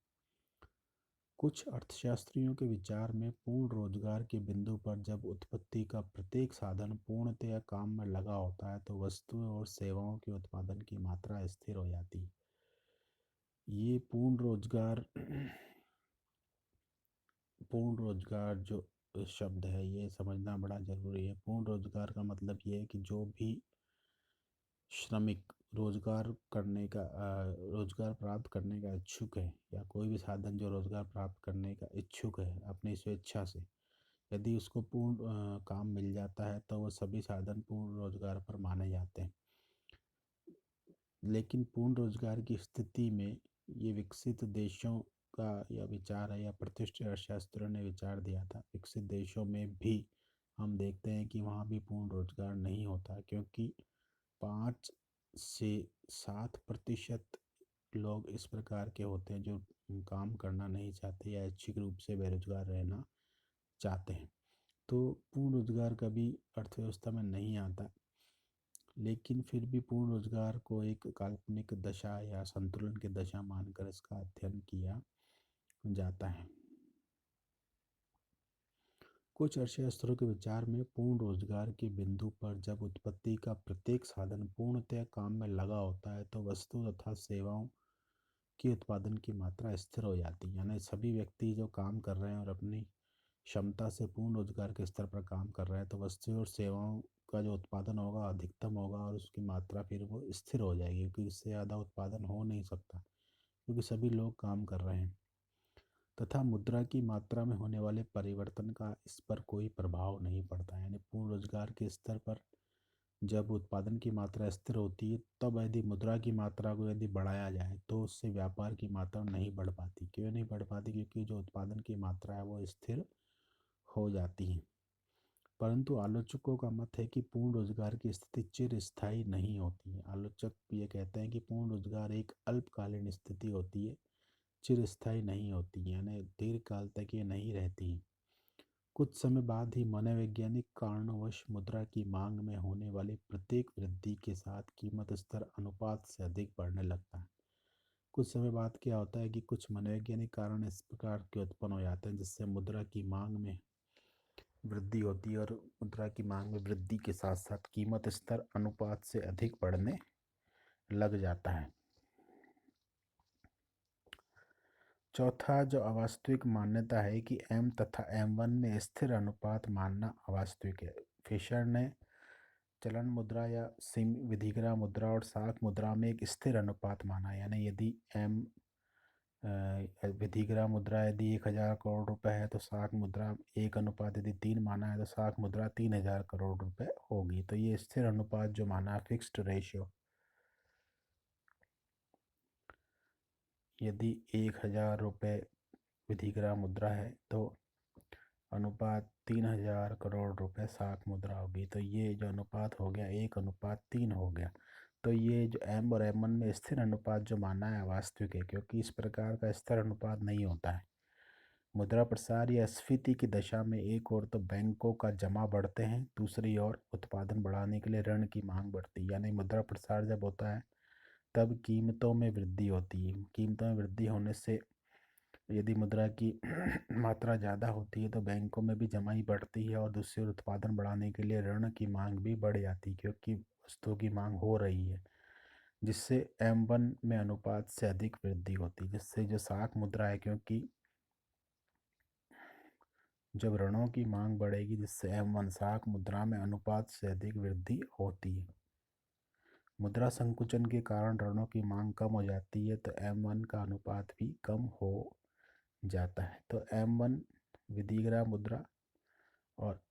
कुछ अर्थशास्त्रियों के विचार में पूर्ण रोजगार के बिंदु पर जब उत्पत्ति का प्रत्येक साधन पूर्णतया काम में लगा होता है तो वस्तुओं और सेवाओं के उत्पादन की मात्रा स्थिर हो जाती है। ये पूर्ण रोजगार जो शब्द है ये समझना बड़ा ज़रूरी है। पूर्ण रोजगार का मतलब ये है कि जो भी श्रमिक रोजगार प्राप्त करने का इच्छुक है, या कोई भी साधन जो रोजगार प्राप्त करने का इच्छुक है अपनी स्वेच्छा से, यदि उसको पूर्ण काम मिल जाता है तो वो सभी साधन पूर्ण रोजगार पर माने जाते हैं। लेकिन पूर्ण रोजगार की स्थिति में ये विकसित देशों का यह विचार है, या प्रतिष्ठित अर्थशास्त्रियों ने विचार दिया था। विकसित देशों में भी हम देखते हैं कि वहाँ भी पूर्ण रोजगार नहीं होता, क्योंकि 5 से 7% लोग इस प्रकार के होते हैं जो काम करना नहीं चाहते या ऐच्छिक रूप से बेरोजगार रहना चाहते हैं। तो पूर्ण रोजगार कभी अर्थव्यवस्था में नहीं आता, लेकिन फिर भी पूर्ण रोजगार को एक काल्पनिक दशा या संतुलन की दशा मानकर इसका अध्ययन किया जाता है। कुछ अर्थशास्त्रों के विचार में पूर्ण रोजगार के बिंदु पर जब उत्पत्ति का प्रत्येक साधन पूर्णतः काम में लगा होता है तो वस्तु तथा सेवाओं के उत्पादन की मात्रा स्थिर हो जाती है। यानी सभी व्यक्ति जो काम कर रहे हैं और अपनी क्षमता से पूर्ण रोजगार के स्तर पर काम कर रहे हैं तो वस्तुओं और सेवाओं का जो उत्पादन होगा अधिकतम होगा और उसकी मात्रा फिर वो स्थिर हो जाएगी, क्योंकि इससे ज़्यादा उत्पादन हो नहीं सकता क्योंकि सभी लोग काम कर रहे हैं। तथा मुद्रा की मात्रा में होने वाले परिवर्तन का इस पर कोई प्रभाव नहीं पड़ता। यानी पूर्ण रोजगार के स्तर पर जब उत्पादन की मात्रा स्थिर होती है, तब यदि मुद्रा की मात्रा को यदि बढ़ाया जाए तो उससे व्यापार की मात्रा नहीं बढ़ पाती। क्यों नहीं बढ़ पाती? क्योंकि जो उत्पादन की मात्रा है वो स्थिर हो जाती है। परंतु आलोचकों का मत है कि पूर्ण रोजगार की स्थिति चिरस्थायी नहीं होती है। आलोचक ये कहते हैं कि पूर्ण रोजगार एक अल्पकालीन स्थिति होती है, चिरस्थायी नहीं होती, यानी दीर्घकाल तक ये नहीं रहती। कुछ समय बाद ही मनोवैज्ञानिक कारणवश मुद्रा की मांग में होने वाली प्रत्येक वृद्धि के साथ कीमत स्तर अनुपात से अधिक बढ़ने लगता है। कुछ समय बाद क्या होता है कि कुछ मनोवैज्ञानिक कारण इस प्रकार के उत्पन्न हो जाते हैं जिससे मुद्रा की मांग में वृद्धि होती है और मुद्रा की मांग में वृद्धि के साथ साथ कीमत स्तर अनुपात से अधिक बढ़ने लग जाता है। चौथा जो अवास्तविक मान्यता है कि M तथा M1 में स्थिर अनुपात मानना अवास्तविक है। फिशर ने चलन मुद्रा या सिमी विधिग्रह मुद्रा और साख मुद्रा में एक स्थिर अनुपात माना। यानी यदि M विधिग्रह मुद्रा यदि 1,000 करोड़ रुपए है तो साख मुद्रा 1 अनुपात यदि 3 माना है तो साख मुद्रा 3,000 करोड़ रुपए होगी। तो ये स्थिर अनुपात जो माना है, फिक्स्ड रेशियो, यदि 1,000 रुपये विधिग्रह मुद्रा है तो अनुपात 3,000 करोड़ रुपए साख मुद्रा होगी। तो ये जो अनुपात हो गया 1:3 हो गया। तो ये जो M और M1 में स्थिर अनुपात जो माना है वास्तविक है, क्योंकि इस प्रकार का स्थिर अनुपात नहीं होता है। मुद्रा प्रसार या स्फीति की दशा में एक ओर तो बैंकों का जमा बढ़ते हैं, दूसरी ओर उत्पादन बढ़ाने के लिए ऋण की मांग बढ़ती है। यानी मुद्रा प्रसार जब होता है तब कीमतों में वृद्धि होती है। कीमतों में वृद्धि होने से यदि मुद्रा की मात्रा ज़्यादा होती है तो बैंकों में भी जमाई बढ़ती है और दूसरी ओर उत्पादन बढ़ाने के लिए ऋण की मांग भी बढ़ जाती है, क्योंकि वस्तुओं की मांग हो रही है, जिससे M1 में अनुपात से अधिक वृद्धि होती है। जिससे जो साख मुद्रा है, क्योंकि जब ऋणों की मांग बढ़ेगी जिससे M1 साख मुद्रा में अनुपात से अधिक वृद्धि होती है। मुद्रा संकुचन के कारण ऋणों की मांग कम हो जाती है तो M1 का अनुपात भी कम हो जाता है। तो M1 विधिग्रह मुद्रा और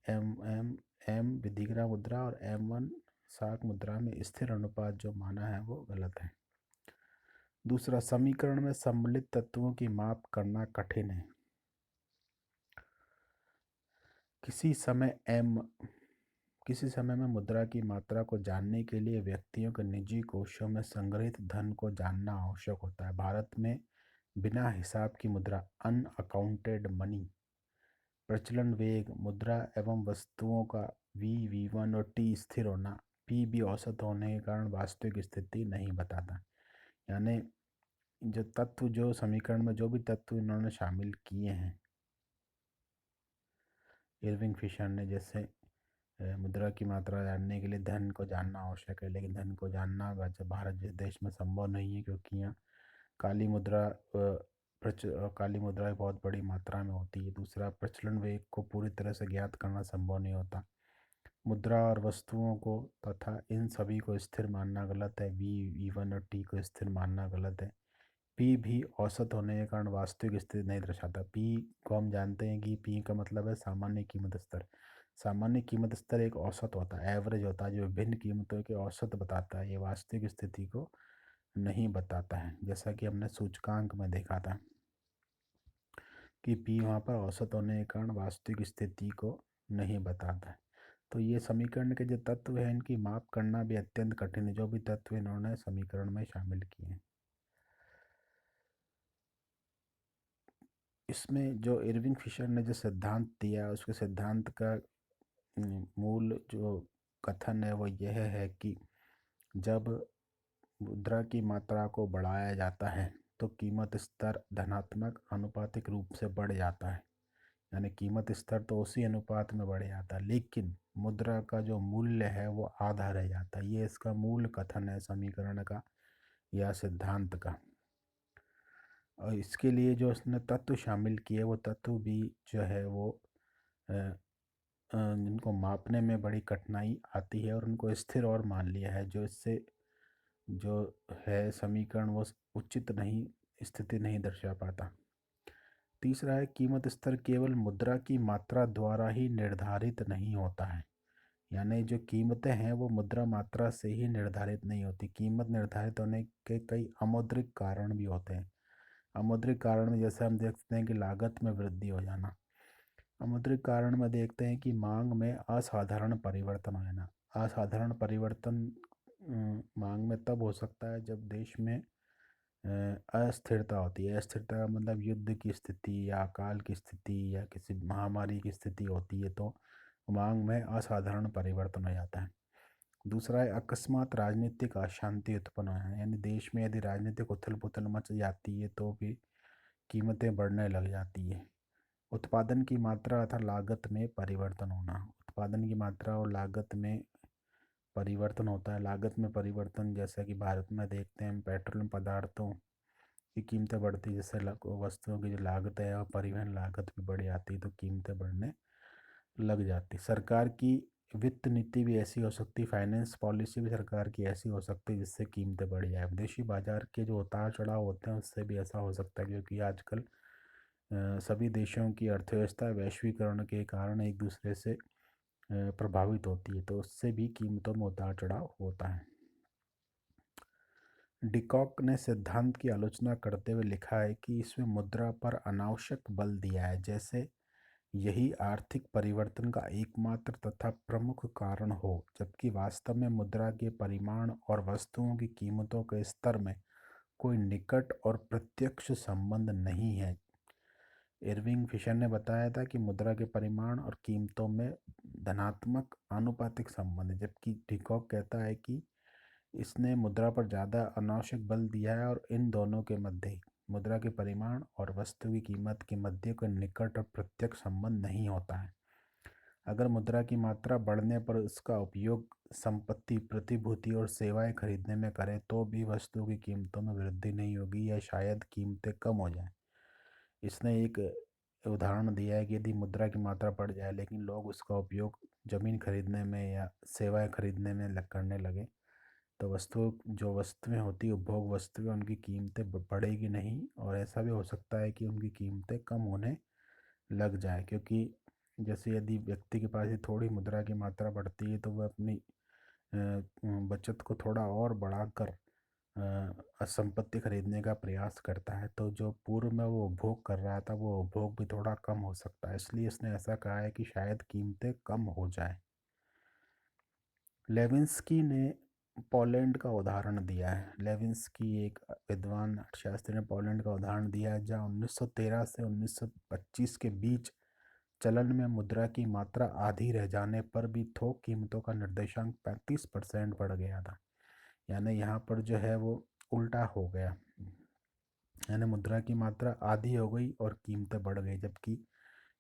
M विधिग्रह मुद्रा और M1 साख मुद्रा में स्थिर अनुपात जो माना है वो गलत है। दूसरा, समीकरण में सम्मिलित तत्वों की माप करना कठिन है। किसी समय में मुद्रा की मात्रा को जानने के लिए व्यक्तियों के निजी कोषों में संग्रहित धन को जानना आवश्यक होता है। भारत में बिना हिसाब की मुद्रा, अनअकाउंटेड मनी, प्रचलन वेग, मुद्रा एवं वस्तुओं का V1 और T स्थिर होना, P भी औसत होने के कारण वास्तविक स्थिति नहीं बताता। यानी जो तत्व, जो समीकरण में जो भी तत्व इन्होंने शामिल किए हैं इरविंग फिशर ने, जैसे मुद्रा की मात्रा जानने के लिए धन को जानना आवश्यक है, लेकिन धन को जानना भारत जैसे देश में संभव नहीं है, क्योंकि यहाँ काली मुद्रा काली मुद्रा बहुत बड़ी मात्रा में होती है। दूसरा, प्रचलन वेग को पूरी तरह से ज्ञात करना संभव नहीं होता। मुद्रा और वस्तुओं को तथा इन सभी को स्थिर मानना गलत है। V1 और T को स्थिर मानना गलत है। P भी औसत होने के कारण वास्तविक स्थिति नहीं दर्शाता। P को हम जानते हैं कि P का मतलब है सामान्य कीमत स्तर। सामान्य कीमत स्तर एक औसत होता है, एवरेज होता है, जो विभिन्न कीमतों के औसत बताता है। ये वास्तविक स्थिति को नहीं बताता है, जैसा कि हमने सूचकांक में देखा था कि P वहाँ पर औसत होने के कारण वास्तविक स्थिति को नहीं बताता है। तो ये समीकरण के जो तत्व हैं इनकी माप करना भी अत्यंत कठिन है, जो भी तत्व इन्होंने समीकरण में शामिल किए हैं। इसमें जो इरविंग फिशर ने जो सिद्धांत दिया, उसके सिद्धांत का मूल जो कथन है वो यह है कि जब मुद्रा की मात्रा को बढ़ाया जाता है तो कीमत स्तर धनात्मक आनुपातिक रूप से बढ़ जाता है। यानी कीमत स्तर तो उसी अनुपात में बढ़ जाता है, लेकिन मुद्रा का जो मूल्य है वो आधा रह जाता है। ये इसका मूल कथन है समीकरण का या सिद्धांत का। और इसके लिए जो उसने तत्व शामिल किए वो तत्व भी जो है वो जिनको मापने में बड़ी कठिनाई आती है और उनको स्थिर और मान लिया है, जो इससे जो है समीकरण वो उचित नहीं, स्थिति नहीं दर्शा पाता। तीसरा है कीमत स्तर केवल मुद्रा की मात्रा द्वारा ही निर्धारित नहीं होता है। यानी जो कीमतें हैं वो मुद्रा मात्रा से ही निर्धारित नहीं होती। कीमत निर्धारित होने के कई अमौद्रिक कारण भी होते हैं। अमौद्रिक कारण में जैसे हम देखते हैं कि लागत में वृद्धि हो जाना। अमौद्रिक कारण में देखते हैं कि मांग में असाधारण परिवर्तन हो जाना। असाधारण परिवर्तन मांग में तब हो सकता है जब देश में अस्थिरता होती है। अस्थिरता का मतलब युद्ध की स्थिति या अकाल की स्थिति या किसी महामारी की स्थिति होती है, तो मांग में असाधारण परिवर्तन हो जाता है। दूसरा है अकस्मात राजनीतिक अशांति उत्पन्न होना। यानी देश में यदि राजनीतिक उथल पुथल मच जाती है तो भी कीमतें बढ़ने लग जाती है। उत्पादन की मात्रा तथा लागत में परिवर्तन होना। उत्पादन की मात्रा और लागत में परिवर्तन होता है। लागत में परिवर्तन जैसा कि भारत में देखते हैं पेट्रोलियम पदार्थों की कीमतें बढ़ती है, जैसे वस्तुओं की जो लागत है और परिवहन लागत भी बढ़ जाती है तो कीमतें बढ़ने लग जाती। सरकार की वित्त नीति भी ऐसी हो सकती, फाइनेंस पॉलिसी भी सरकार की ऐसी हो सकती है जिससे कीमतें बढ़ जाए। विदेशी बाजार के जो उतार चढ़ाव होते हैं उससे भी ऐसा हो सकता है, क्योंकि आजकल सभी देशों की अर्थव्यवस्था वैश्वीकरण के कारण एक दूसरे से प्रभावित होती है, तो उससे भी कीमतों में उतार चढ़ाव होता है। डिकॉक ने सिद्धांत की आलोचना करते हुए लिखा है कि इसमें मुद्रा पर अनावश्यक बल दिया है, जैसे यही आर्थिक परिवर्तन का एकमात्र तथा प्रमुख कारण हो, जबकि वास्तव में मुद्रा के परिमाण और वस्तुओं की कीमतों के स्तर में कोई निकट और प्रत्यक्ष संबंध नहीं है। इरविंग फिशर ने बताया था कि मुद्रा के परिमाण और कीमतों में धनात्मक आनुपातिक संबंध है, जबकि डिकॉक कहता है कि इसने मुद्रा पर ज़्यादा अनावश्यक बल दिया है और इन दोनों के मध्य, मुद्रा के परिमाण और वस्तु की कीमत के मध्य कोई निकट और प्रत्यक्ष संबंध नहीं होता है। अगर मुद्रा की मात्रा बढ़ने पर उसका उपयोग संपत्ति, प्रतिभूति और सेवाएं खरीदने में करें तो भी वस्तुओं की कीमतों में वृद्धि नहीं होगी या शायद कीमतें कम हो जाएं। इसने एक उदाहरण दिया है कि यदि मुद्रा की मात्रा बढ़ जाए लेकिन लोग उसका उपयोग ज़मीन खरीदने में या सेवाएं खरीदने में करने लगे, तो जो वस्तुएं होती उपभोग वस्तुएं, उनकी कीमतें बढ़ेगी नहीं, और ऐसा भी हो सकता है कि उनकी कीमतें कम होने लग जाए। क्योंकि जैसे यदि व्यक्ति के पास ही थोड़ी मुद्रा की मात्रा बढ़ती है तो वह अपनी बचत को थोड़ा और बढ़ाकर संपत्ति खरीदने का प्रयास करता है, तो जो पूर्व में वो उपभोग कर रहा था वो उपभोग भी थोड़ा कम हो सकता है। इसलिए इसने ऐसा कहा है कि शायद कीमतें कम हो जाए। लेविंस्की ने पोलैंड का उदाहरण दिया है। लेविंस्की एक विद्वान अर्थशास्त्री ने पोलैंड का उदाहरण दिया है, जहाँ 1913 से 1925 के बीच चलन में मुद्रा की मात्रा आधी रह जाने पर भी थोक कीमतों का निर्देशांक 35% बढ़ गया था। यानी यहाँ पर जो है वो उल्टा हो गया, यानी मुद्रा की मात्रा आधी हो गई और कीमतें बढ़ गई। जबकि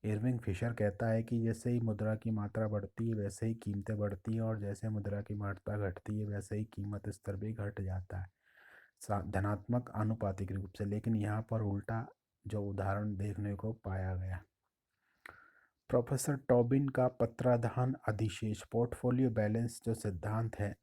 इरविंग फिशर कहता है कि जैसे ही मुद्रा की मात्रा बढ़ती है वैसे ही कीमतें बढ़ती हैं, और जैसे मुद्रा की मात्रा घटती है वैसे ही कीमत स्तर भी घट जाता है धनात्मक आनुपातिक रूप से। लेकिन यहाँ पर उल्टा जो उदाहरण देखने को पाया गया। प्रोफेसर टॉबिन का पत्राधान अधिशेष पोर्टफोलियो बैलेंस जो सिद्धांत है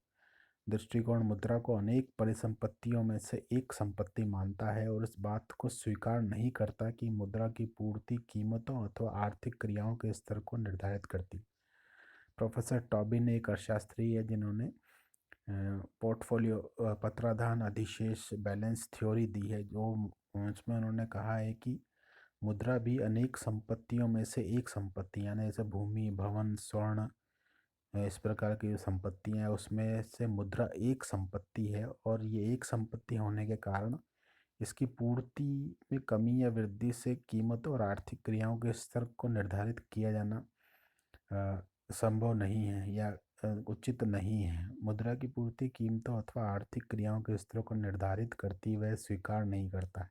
दृष्टिकोण मुद्रा को अनेक परिसंपत्तियों में से एक संपत्ति मानता है और इस बात को स्वीकार नहीं करता कि मुद्रा की पूर्ति कीमतों अथवा आर्थिक क्रियाओं के स्तर को निर्धारित करती। प्रोफेसर टॉबिन एक अर्थशास्त्री है जिन्होंने पोर्टफोलियो पत्राधान अधिशेष बैलेंस थ्योरी दी है, जो उसमें उन्होंने कहा है कि मुद्रा भी अनेक संपत्तियों में से एक संपत्ति, यानी जैसे भूमि, भवन, स्वर्ण, इस प्रकार की जो संपत्तियाँ हैं उसमें से मुद्रा एक संपत्ति है, और ये एक संपत्ति होने के कारण इसकी पूर्ति में कमी या वृद्धि से कीमत और आर्थिक क्रियाओं के स्तर को निर्धारित किया जाना संभव नहीं है या उचित नहीं है। मुद्रा की पूर्ति कीमतों अथवा आर्थिक क्रियाओं के स्तरों को निर्धारित करती वह स्वीकार नहीं करता है।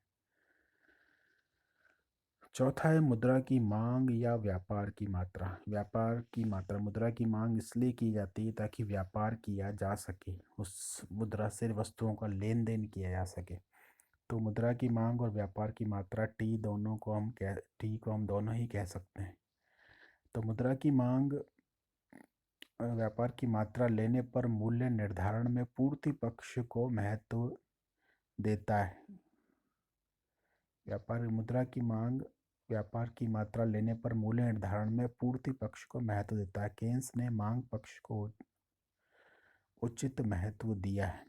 चौथा है मुद्रा की मांग या व्यापार की मात्रा। व्यापार की मात्रा, मुद्रा की मांग इसलिए की जाती है ताकि व्यापार किया जा सके, उस मुद्रा से वस्तुओं का लेन देन किया जा सके। तो मुद्रा की मांग और व्यापार की मात्रा टी को हम दोनों ही कह सकते हैं। तो मुद्रा की मांग और व्यापार की मात्रा लेने पर मूल्य निर्धारण में पूर्ति पक्ष को महत्व देता है। व्यापार मुद्रा की मांग व्यापार की मात्रा लेने पर मूल्य निर्धारण में पूर्ति पक्ष को महत्व देता है। केन्स ने मांग पक्ष को उचित महत्व दिया है।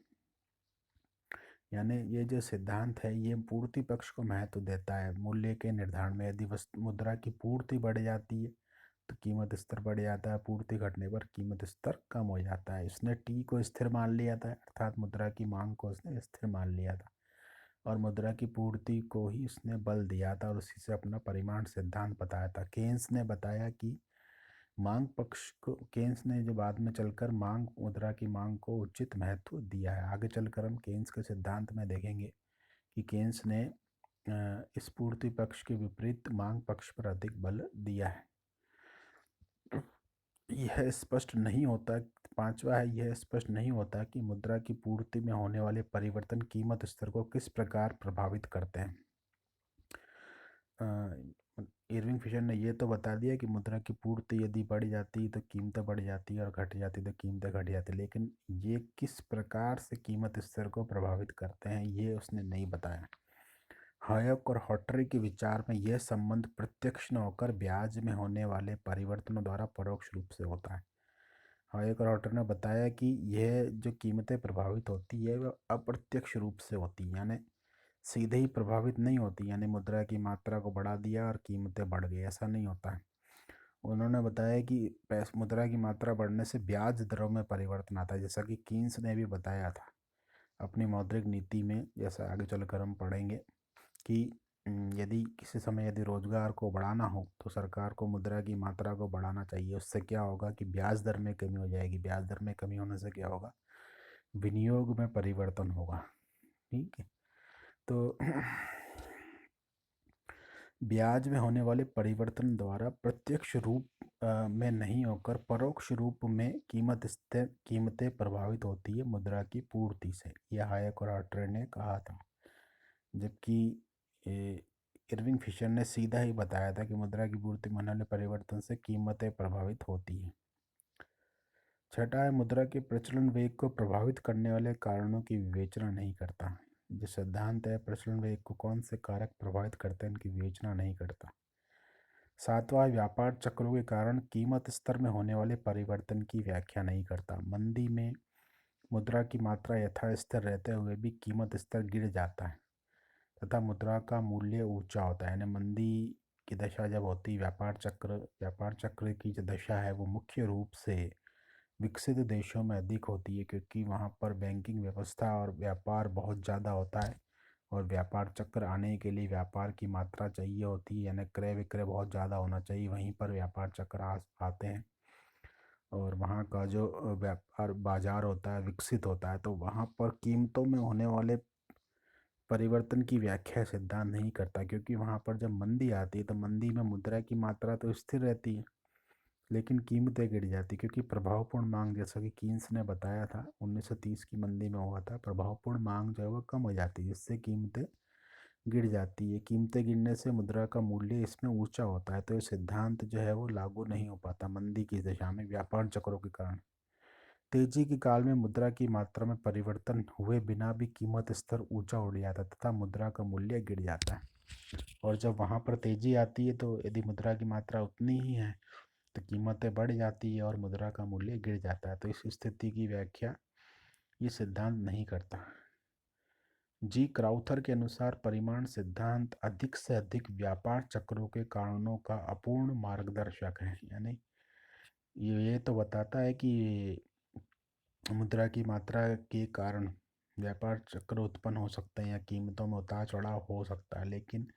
यानी ये जो सिद्धांत है ये पूर्ति पक्ष को महत्व देता है मूल्य के निर्धारण में। यदि मुद्रा की पूर्ति बढ़ जाती है तो कीमत स्तर बढ़ जाता है, पूर्ति घटने पर कीमत स्तर कम हो जाता है। इसने टी को स्थिर मान लिया था, अर्थात मुद्रा की मांग को उसने स्थिर मान लिया था और मुद्रा की पूर्ति को ही उसने बल दिया था और उसी से अपना परिमाण सिद्धांत बताया था। केन्स ने बताया कि मांग पक्ष को, केन्स ने जो बाद में चलकर मुद्रा की मांग को उचित महत्व दिया है। आगे चलकर हम केन्स के सिद्धांत में देखेंगे कि केन्स ने इस पूर्ति पक्ष के विपरीत मांग पक्ष पर अधिक बल दिया है। यह स्पष्ट नहीं होता, पांचवा है, यह स्पष्ट नहीं होता कि मुद्रा की पूर्ति में होने वाले परिवर्तन कीमत स्तर को किस प्रकार प्रभावित करते हैं। इरविंग फिशर ने यह तो बता दिया कि मुद्रा की पूर्ति यदि बढ़ जाती तो कीमतें बढ़ जाती और घट जाती तो कीमतें घट जाती, लेकिन ये किस प्रकार से कीमत स्तर को प्रभावित करते हैं ये उसने नहीं बताया। हायक और हॉटरी के विचार में यह संबंध प्रत्यक्ष न होकर ब्याज में होने वाले परिवर्तनों द्वारा परोक्ष रूप से होता है। हायक और हॉटर ने बताया कि यह जो कीमतें प्रभावित होती है वह अप्रत्यक्ष रूप से होती है, यानी सीधे ही प्रभावित नहीं होती, यानी मुद्रा की मात्रा को बढ़ा दिया और कीमतें बढ़ गई, ऐसा नहीं होता है। उन्होंने बताया कि मुद्रा की मात्रा बढ़ने से ब्याज दरों में परिवर्तन आता है, जैसा कि कीन्स ने भी बताया था अपनी मौद्रिक नीति में, जैसा आगे चलकर हम पढ़ेंगे कि यदि किसी समय यदि रोजगार को बढ़ाना हो तो सरकार को मुद्रा की मात्रा को बढ़ाना चाहिए। उससे क्या होगा कि ब्याज दर में कमी हो जाएगी। ब्याज दर में कमी होने से क्या होगा, विनियोग में परिवर्तन होगा। ठीक है, तो ब्याज में होने वाले परिवर्तन द्वारा प्रत्यक्ष रूप में नहीं होकर परोक्ष रूप में कीमतें प्रभावित होती है मुद्रा की पूर्ति से, यह हायक और हॉटर ने कहा था। जबकि इरविंग फिशर ने सीधा ही बताया था कि मुद्रा की पूर्ति में होने वाले परिवर्तन से कीमतें प्रभावित होती हैं। छठा है, मुद्रा के प्रचलन वेग को प्रभावित करने वाले कारणों की विवेचना नहीं करता। जो सिद्धांत है, प्रचलन वेग को कौन से कारक प्रभावित करते हैं इनकी विवेचना नहीं करता। सातवां, व्यापार चक्रों के कारण कीमत स्तर में होने वाले परिवर्तन की व्याख्या नहीं करता। मंदी में मुद्रा की मात्रा यथास्थिर रहते हुए भी कीमत स्तर गिर जाता है तथा मुद्रा का मूल्य ऊंचा होता है। यानी मंदी की दशा जब होती, व्यापार चक्र की जो दशा है वो मुख्य रूप से विकसित देशों में अधिक होती है, क्योंकि वहाँ पर बैंकिंग व्यवस्था और व्यापार बहुत ज़्यादा होता है और व्यापार चक्र आने के लिए व्यापार की मात्रा चाहिए होती है, यानी क्रय विक्रय बहुत ज़्यादा होना चाहिए, वहीं पर व्यापार चक्र आते हैं और वहाँ का जो व्यापार बाजार होता है विकसित होता है, तो वहाँ पर कीमतों में होने वाले परिवर्तन की व्याख्या सिद्धांत नहीं करता, क्योंकि वहाँ पर जब मंदी आती है तो मंदी में मुद्रा की मात्रा तो स्थिर रहती है लेकिन कीमतें गिर जाती, क्योंकि प्रभावपूर्ण मांग, जैसा कि कीन्स ने बताया था 1930 की मंदी में हुआ था, प्रभावपूर्ण मांग जो है वो कम हो जाती है जिससे कीमतें गिर जाती है। कीमतें गिरने से मुद्रा का मूल्य इसमें ऊंचा होता है, तो ये सिद्धांत जो है वो लागू नहीं हो पाता मंदी की दशा में व्यापार चक्रों के कारण। तेजी के काल में मुद्रा की मात्रा में परिवर्तन हुए बिना भी कीमत स्तर ऊंचा उठ जाता है तथा मुद्रा का मूल्य गिर जाता है। और जब वहाँ पर तेजी आती है तो यदि मुद्रा की मात्रा उतनी ही है तो कीमतें बढ़ जाती है और मुद्रा का मूल्य गिर जाता है। तो इस स्थिति की व्याख्या ये सिद्धांत नहीं करता। जी क्राउथर के अनुसार परिमाण सिद्धांत अधिक से अधिक व्यापार चक्रों के कारणों का अपूर्ण मार्गदर्शक है। यानी ये तो बताता है कि मुद्रा की मात्रा के कारण व्यापार चक्र उत्पन्न हो सकते हैं या कीमतों में उतार चढ़ाव हो सकता है, लेकिन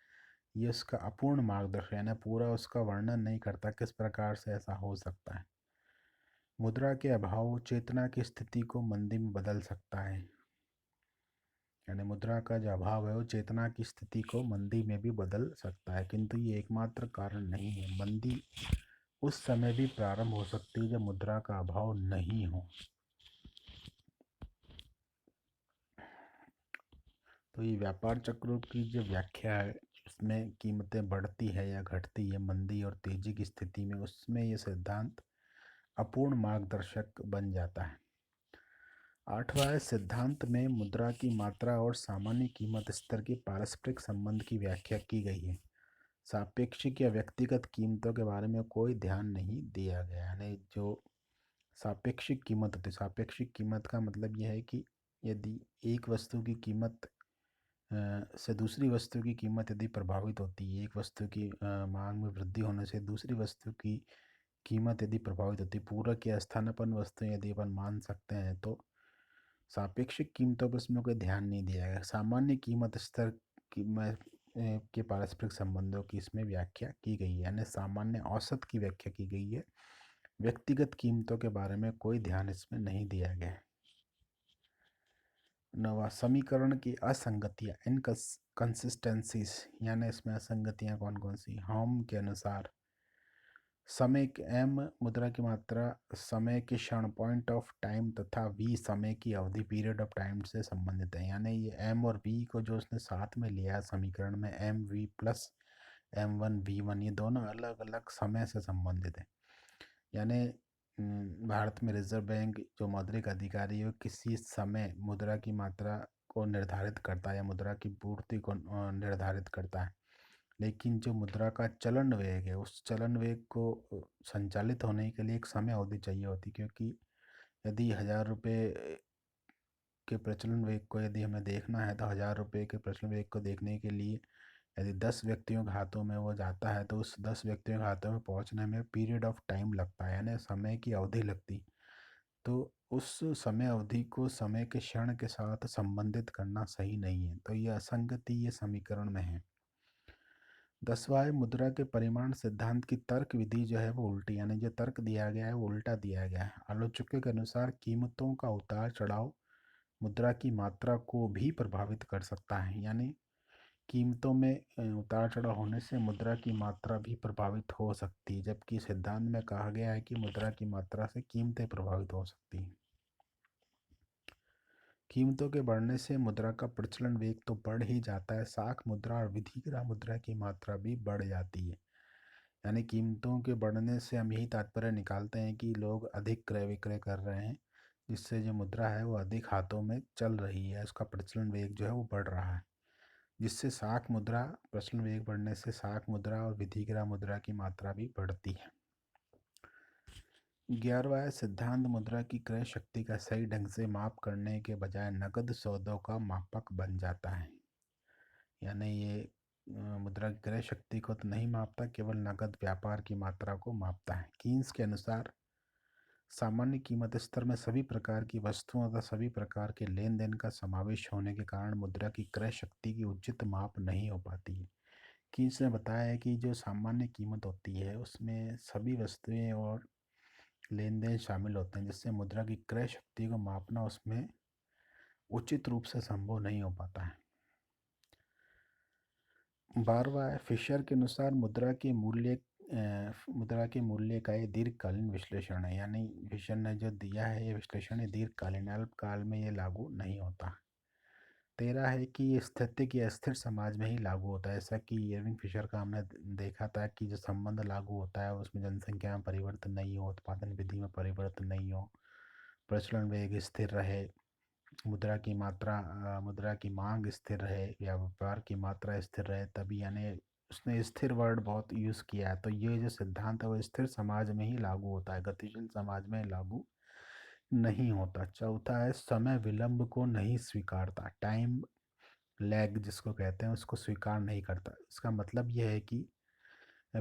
ये उसका अपूर्ण मार्गदर्शन यानी पूरा उसका वर्णन नहीं करता किस प्रकार से ऐसा हो सकता है। मुद्रा के अभाव चेतना की स्थिति को मंदी में बदल सकता है, यानी मुद्रा का जो अभाव है वो चेतना की स्थिति को मंदी में भी बदल सकता है, किंतु ये एकमात्र कारण नहीं है। मंदी उस समय भी प्रारंभ हो सकती है जब मुद्रा का अभाव नहीं हो। तो ये व्यापार चक्रों की जो व्याख्या है उसमें कीमतें बढ़ती है या घटती है मंदी और तेजी की स्थिति में, उसमें ये सिद्धांत अपूर्ण मार्गदर्शक बन जाता है। आठवां सिद्धांत में मुद्रा की मात्रा और सामान्य कीमत स्तर के पारस्परिक संबंध की व्याख्या की गई है। सापेक्षिक या व्यक्तिगत कीमतों के बारे में कोई ध्यान नहीं दिया गया। यानी जो सापेक्षिक कीमत होती है, सापेक्षिक कीमत का मतलब यह है कि यदि एक वस्तु की कीमत से दूसरी वस्तु की कीमत यदि प्रभावित होती है, एक वस्तु की मांग में वृद्धि होने से दूसरी वस्तु की कीमत यदि प्रभावित होती है, पूरक या स्थानापन्न वस्तुएं यदि अपन मान सकते हैं, तो सापेक्षिक कीमतों पर इसमें कोई ध्यान नहीं दिया गया। सामान्य कीमत स्तर के पारस्परिक संबंधों की इसमें व्याख्या की गई है, यानी सामान्य औसत की व्याख्या की गई है। व्यक्तिगत कीमतों के बारे में कोई ध्यान इसमें नहीं दिया गया है। नवा, समीकरण की असंगतियाँ, इनकंसिस्टेंसीज, यानी इसमें असंगतियाँ कौन कौन सी। होम के अनुसार समय के एम मुद्रा की मात्रा समय के क्षण पॉइंट ऑफ टाइम तथा वी समय की अवधि पीरियड ऑफ टाइम से संबंधित है। यानी ये एम और वी को जो उसने साथ में लिया है समीकरण में, M V plus M one V one, ये दोनों अलग अलग समय से संबंधित है। यानी भारत में रिजर्व बैंक जो मौद्रिक अधिकारी है, किसी समय मुद्रा की मात्रा को निर्धारित करता है या मुद्रा की पूर्ति को निर्धारित करता है, लेकिन जो मुद्रा का चलन वेग है, उस चलन वेग को संचालित होने के लिए एक समय अवधि चाहिए होती, क्योंकि यदि 1000 रुपये के प्रचलन वेग को यदि हमें देखना है, तो 1000 रुपये के प्रचलन वेग को देखने के लिए यदि 10 व्यक्तियों के हाथों में वो जाता है, तो उस 10 व्यक्तियों के हाथों में पहुंचने में पीरियड ऑफ टाइम लगता है, यानी समय की अवधि लगती। तो उस समय अवधि को समय के क्षण के साथ संबंधित करना सही नहीं है, तो ये असंगति ये समीकरण में है। 10वां है, मुद्रा के परिमाण सिद्धांत की तर्क विधि जो है वो उल्टी, यानी जो तर्क दिया गया है वो उल्टा दिया गया है। आलोचकों के अनुसार कीमतों का उतार चढ़ाव मुद्रा की मात्रा को भी प्रभावित कर सकता है, यानी कीमतों में उतार चढ़ाव होने से मुद्रा की मात्रा भी प्रभावित हो सकती है, जबकि सिद्धांत में कहा गया है कि मुद्रा की मात्रा से कीमतें प्रभावित हो सकती हैं। कीमतों के बढ़ने से मुद्रा का प्रचलन वेग तो बढ़ ही जाता है, साख मुद्रा और विधिग्रह मुद्रा की मात्रा भी बढ़ जाती है। यानी कीमतों के बढ़ने से हम यही तात्पर्य निकालते हैं कि लोग अधिक क्रय विक्रय कर रहे हैं, जिससे जो मुद्रा है वो अधिक हाथों में चल रही है, उसका प्रचलन वेग जो है वो बढ़ रहा है, जिससे साख मुद्रा, प्रचलन वेग बढ़ने से साख मुद्रा और विधिग्रह मुद्रा की मात्रा भी बढ़ती है। 11वां है, सिद्धांत मुद्रा की क्रय शक्ति का सही ढंग से माप करने के बजाय नकद सौदों का मापक बन जाता है। यानी ये मुद्रा की क्रय शक्ति को तो नहीं मापता, केवल नकद व्यापार की मात्रा को मापता है। कीन्स के अनुसार सामान्य कीमत स्तर में सभी प्रकार की वस्तुओं तथा सभी प्रकार के लेन देन का समावेश होने के कारण मुद्रा की क्रय शक्ति की उचित माप नहीं हो पाती है। कीन्स ने बताया है कि जो सामान्य कीमत होती है उसमें सभी वस्तुएं और लेन देन शामिल होते हैं, जिससे मुद्रा की क्रय शक्ति को मापना उसमें उचित रूप से संभव नहीं हो पाता है। 12वां है, फिशर के अनुसार मुद्रा के मूल्य का ये दीर्घकालीन विश्लेषण है। यानी फिशर ने जो दिया है ये विश्लेषण है दीर्घकालीन, अल्पकाल में ये लागू नहीं होता। 13 है कि ये स्थैतिक या स्थिर समाज में ही लागू होता है, ऐसा कि इरविंग फिशर का हमने देखा था कि जो संबंध लागू होता है उसमें जनसंख्या में परिवर्तन नहीं हो, उत्पादन विधि में परिवर्तन नहीं हो, प्रचलन वेग स्थिर रहे, मुद्रा की मांग स्थिर रहे या व्यापार की मात्रा स्थिर रहे, तभी, यानी उसने स्थिर वर्ड बहुत यूज़ किया है। तो ये जो सिद्धांत है वो स्थिर समाज में ही लागू होता है, गतिशील समाज में लागू नहीं होता। चौथा है, समय विलंब को नहीं स्वीकारता, टाइम लैग जिसको कहते हैं उसको स्वीकार नहीं करता। इसका मतलब यह है कि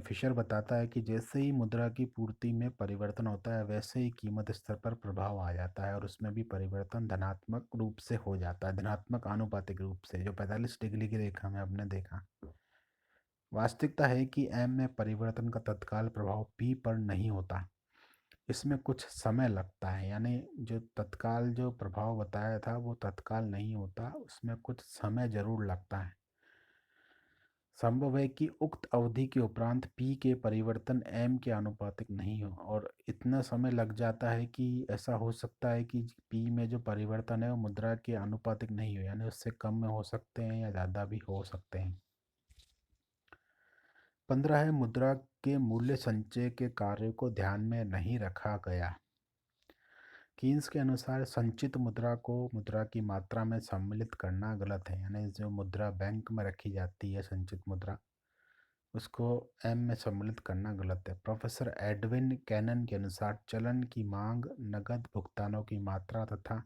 फिशर बताता है कि जैसे ही मुद्रा की पूर्ति में परिवर्तन होता है वैसे ही कीमत स्तर पर प्रभाव आ जाता है, और उसमें भी परिवर्तन धनात्मक रूप से हो जाता है, धनात्मक आनुपातिक रूप से, जो 45 डिग्री की रेखा में हमने देखा। वास्तविकता है कि एम में परिवर्तन का तत्काल प्रभाव पी पर नहीं होता, इसमें कुछ समय लगता है। यानी जो तत्काल जो प्रभाव बताया था वो तत्काल नहीं होता, उसमें कुछ समय जरूर लगता है। संभव है कि उक्त अवधि के उपरांत पी के परिवर्तन एम के आनुपातिक नहीं हो, और इतना समय लग जाता है कि ऐसा हो सकता है कि पी में जो परिवर्तन है वो मुद्रा के आनुपातिक नहीं हो, यानी उससे कम में हो सकते हैं या ज़्यादा भी हो सकते हैं। 15 है, मुद्रा के मूल्य संचय के कार्य को ध्यान में नहीं रखा गया। कीन्स के अनुसार संचित मुद्रा को मुद्रा की मात्रा में सम्मिलित करना गलत है, यानी जो मुद्रा बैंक में रखी जाती है संचित मुद्रा, उसको एम में सम्मिलित करना गलत है। प्रोफेसर एडविन कैनन के अनुसार चलन की मांग नकद भुगतानों की मात्रा तथा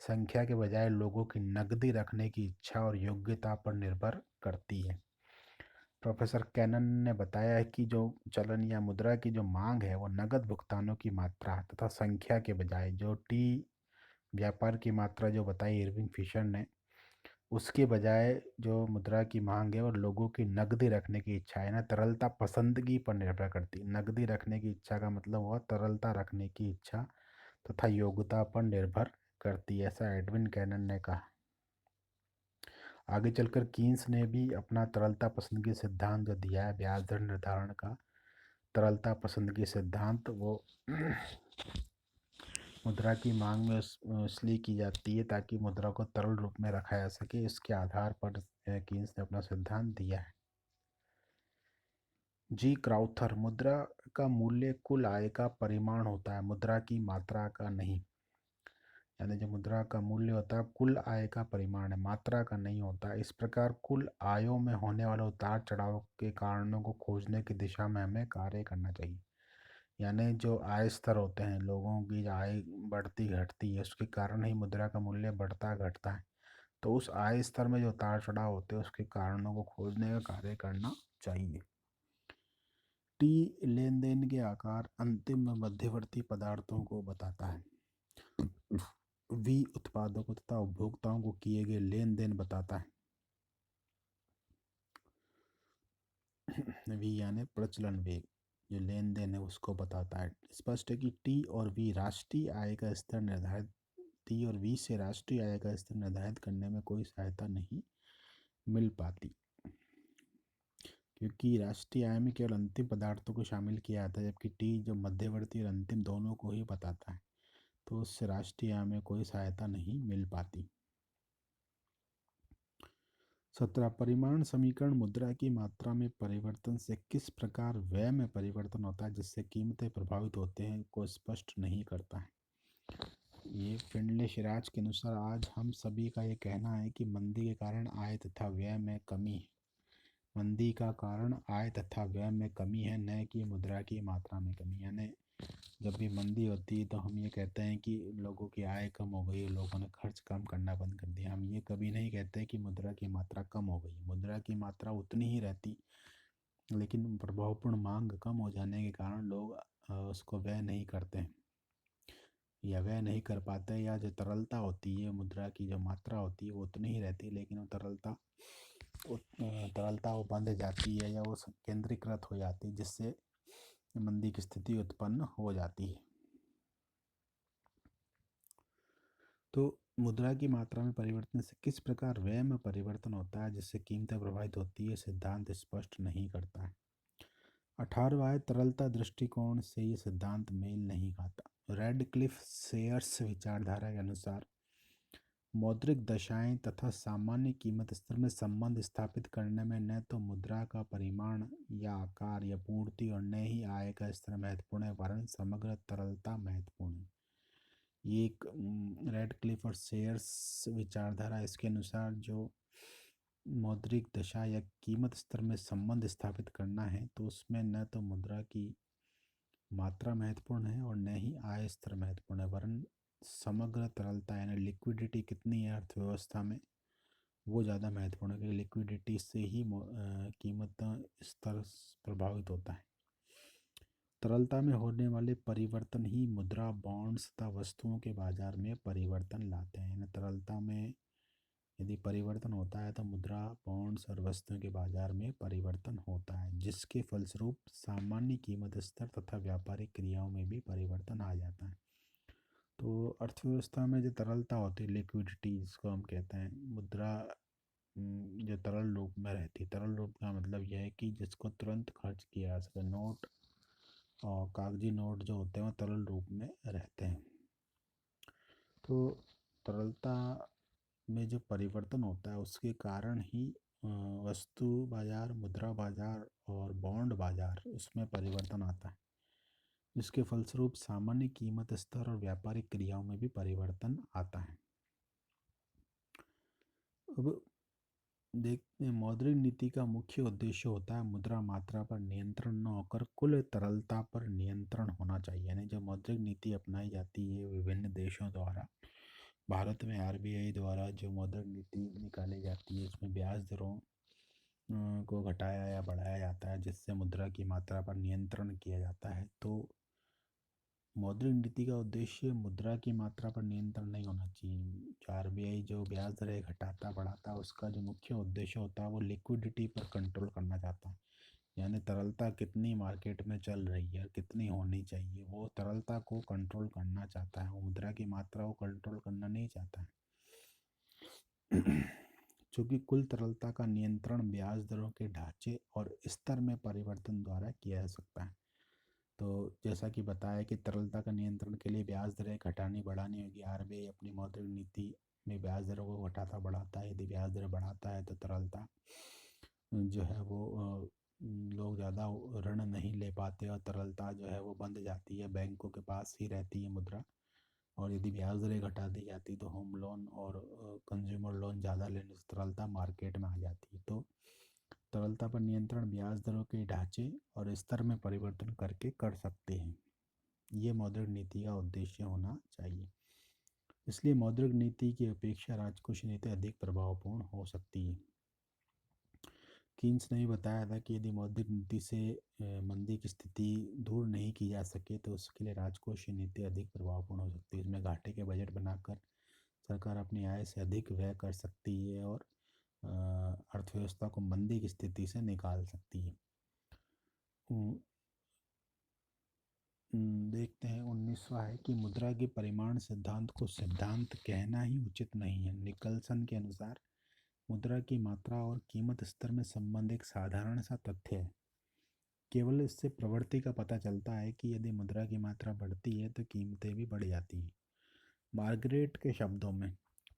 संख्या के बजाय लोगों की नकदी रखने की इच्छा और योग्यता पर निर्भर करती है। प्रोफेसर कैनन ने बताया कि जो चलन या मुद्रा की जो मांग है वो नकद भुगतानों की मात्रा तथा संख्या के बजाय जो टी व्यापार की मात्रा जो बताई इरविंग फिशर ने, उसके बजाय जो मुद्रा की मांग है वो लोगों की नकदी रखने की इच्छा है ना तरलता पसंदगी पर निर्भर करती है। नकदी रखने की इच्छा का मतलब हुआ तरलता रखने की इच्छा तथा योग्यता पर निर्भर करती है, ऐसा एडविन कैनन ने कहा। आगे चलकर कीन्स ने भी अपना तरलता पसंदगी सिद्धांत जो दिया है ब्याज दर निर्धारण का, तरलता पसंदगी सिद्धांत वो मुद्रा की मांग में इसलिए की जाती है ताकि मुद्रा को तरल रूप में रखा जा सके। इसके आधार पर कीन्स ने अपना सिद्धांत दिया है। जी क्राउथर, मुद्रा का मूल्य कुल आय का परिमाण होता है, मुद्रा की मात्रा का नहीं। यानी जो मुद्रा का मूल्य होता है कुल आय का परिमाण है, मात्रा का नहीं होता। इस प्रकार कुल आयों में होने वाले उतार चढ़ाव के कारणों को खोजने की दिशा में हमें कार्य करना चाहिए। यानी जो आय स्तर होते हैं, लोगों की आय बढ़ती घटती है, उसके कारण ही मुद्रा का मूल्य बढ़ता घटता है। तो उस आय स्तर में जो उतार चढ़ाव होते हैं उसके कारणों को खोजने का कार्य करना चाहिए। टी लेन देन के आकार, अंतिम व मध्यवर्ती पदार्थों को बताता है। वी उत्पादकों तथा उपभोक्ताओं को किए गए लेन देन बताता है। वी यानी प्रचलन वेग, जो लेन देन है उसको बताता है। स्पष्ट है कि टी और वी राष्ट्रीय आय का स्तर निर्धारित टी और वी से राष्ट्रीय आय का स्तर निर्धारित करने में कोई सहायता नहीं मिल पाती, क्योंकि राष्ट्रीय आय में केवल अंतिम पदार्थों को शामिल किया जाता है, जबकि टी जो मध्यवर्ती और अंतिम दोनों को ही बताता है, तो उससे राष्ट्रीय आय में कोई सहायता नहीं मिल पाती। 17 परिमाण समीकरण मुद्रा की मात्रा में परिवर्तन से किस प्रकार व्यय में परिवर्तन होता है जिससे कीमतें प्रभावित होते हैं को स्पष्ट नहीं करता है। ये फिंडले शिराज के अनुसार आज हम सभी का ये कहना है कि मंदी के कारण आय तथा व्यय में कमी है। मंदी का कारण आय तथा व्यय में कमी है, न कि मुद्रा की मात्रा में कमी। यानी जब भी मंदी होती है तो हम ये कहते हैं कि लोगों की आय कम हो गई, लोगों ने खर्च कम करना बंद कर दिया। हम ये कभी नहीं कहते कि मुद्रा की मात्रा कम हो गई। मुद्रा की मात्रा उतनी ही रहती, लेकिन प्रभावपूर्ण मांग कम हो जाने के कारण लोग उसको व्यय नहीं करते हैं या व्यय नहीं कर पाते, या जो तरलता होती है मुद्रा की जो मात्रा होती है वो उतनी ही रहती है, लेकिन वो तरलता वो बंध जाती है या वो केंद्रीकृत हो जाती है, जिससे मंदी की स्थिति उत्पन्न हो जाती है। तो मुद्रा की मात्रा में परिवर्तन से किस प्रकार व्यय में परिवर्तन होता है जिससे कीमतें प्रभावित होती है, सिद्धांत स्पष्ट नहीं करता है। 18वां है, तरलता दृष्टिकोण से ये सिद्धांत मेल नहीं खाता। रेडक्लिफ सेयर्स विचारधारा के अनुसार मौद्रिक दशाएं तथा सामान्य कीमत स्तर में संबंध स्थापित करने में न तो मुद्रा का परिमाण या आकार या पूर्ति और न ही आय का स्तर महत्वपूर्ण है, वरन समग्र तरलता महत्वपूर्ण है। ये एक रेडक्लिफ और सेयर्स विचारधारा, इसके अनुसार जो मौद्रिक दशा या कीमत स्तर में संबंध स्थापित करना है तो उसमें न तो मुद्रा की मात्रा महत्वपूर्ण है और न ही आय स्तर महत्वपूर्ण है, वरन समग्र तरलता यानी लिक्विडिटी कितनी है अर्थव्यवस्था में वो ज़्यादा महत्वपूर्ण है, क्योंकि लिक्विडिटी से ही कीमत स्तर प्रभावित होता है। तरलता में होने वाले परिवर्तन ही मुद्रा, बॉन्ड्स तथा वस्तुओं के बाजार में परिवर्तन लाते हैं। यानी तरलता में यदि परिवर्तन होता है तो मुद्रा, बॉन्ड्स और वस्तुओं के बाजार में परिवर्तन होता है, जिसके फलस्वरूप सामान्य कीमत स्तर तथा व्यापारिक क्रियाओं में भी परिवर्तन आ जाता है। तो अर्थव्यवस्था में जो तरलता होती है, लिक्विडिटी जिसको हम कहते हैं, मुद्रा जो तरल रूप में रहती है। तरल रूप का मतलब यह है कि जिसको तुरंत खर्च किया जा सके। नोट और कागजी नोट जो होते हैं वो तरल रूप में रहते हैं। तो तरलता में जो परिवर्तन होता है उसके कारण ही वस्तु बाजार, मुद्रा बाजार और बॉन्ड बाजार उसमें परिवर्तन आता है, जिसके फलस्वरूप सामान्य कीमत स्तर और व्यापारिक क्रियाओं में भी परिवर्तन आता है। अब देखते हैं, मौद्रिक नीति का मुख्य उद्देश्य होता है मुद्रा मात्रा पर नियंत्रण न होकर कुल तरलता पर नियंत्रण होना चाहिए। यानी जो मौद्रिक नीति अपनाई जाती है विभिन्न देशों द्वारा, भारत में आरबीआई द्वारा जो मौद्रिक नीति निकाली जाती है उसमें ब्याज दरों को घटाया या बढ़ाया जाता है, जिससे मुद्रा की मात्रा पर नियंत्रण किया जाता है। तो मौद्रिक नीति का उद्देश्य मुद्रा की मात्रा पर नियंत्रण नहीं होना चाहिए। जो आरबीआई जो ब्याज दरें घटाता बढ़ाता है उसका जो मुख्य उद्देश्य होता है वो लिक्विडिटी पर कंट्रोल करना चाहता है। यानी तरलता कितनी मार्केट में चल रही है, कितनी होनी चाहिए, वो तरलता को कंट्रोल करना चाहता है, वो मुद्रा की मात्रा को कंट्रोल करना नहीं चाहता है। चूँकि कुल तरलता का नियंत्रण ब्याज दरों के ढांचे और स्तर में परिवर्तन द्वारा किया जा सकता है। तो जैसा कि बताया कि तरलता का नियंत्रण के लिए ब्याज दरें घटानी बढ़ानी होगी। आरबीआई अपनी मौद्रिक नीति में ब्याज दरों को घटाता बढ़ाता है। यदि ब्याज दरें बढ़ाता है तो तरलता जो है वो लोग ज़्यादा ऋण नहीं ले पाते और तरलता जो है वो बंद जाती है, बैंकों के पास ही रहती है मुद्रा। और यदि ब्याज दरें घटा दी जाती तो होम लोन और कंज्यूमर लोन ज़्यादा लेने से तरलता मार्केट में आ जाती है। तो तरलता पर नियंत्रण ब्याज दरों के ढांचे और स्तर में परिवर्तन करके कर सकते हैं। ये मौद्रिक नीति का उद्देश्य होना चाहिए। इसलिए मौद्रिक नीति की अपेक्षा राजकोषीय नीति अधिक प्रभावपूर्ण हो सकती है। कीन्स ने भी बताया था कि यदि मौद्रिक नीति से मंदी की स्थिति दूर नहीं की जा सके तो उसके लिए राजकोषीय नीति अधिक प्रभावपूर्ण हो सकती है। इसमें घाटे के बजट बनाकर सरकार अपनी आय से अधिक व्यय कर सकती है और अर्थव्यवस्था को मंदी की स्थिति से निकाल सकती है। देखते हैं 19वां है कि मुद्रा के परिमाण सिद्धांत को सिद्धांत कहना ही उचित नहीं है। निकलसन के अनुसार मुद्रा की मात्रा और कीमत स्तर में संबंध एक साधारण सा तथ्य है। केवल इससे प्रवृत्ति का पता चलता है कि यदि मुद्रा की मात्रा बढ़ती है तो कीमतें भी बढ़ जाती हैं। मार्गरेट के शब्दों में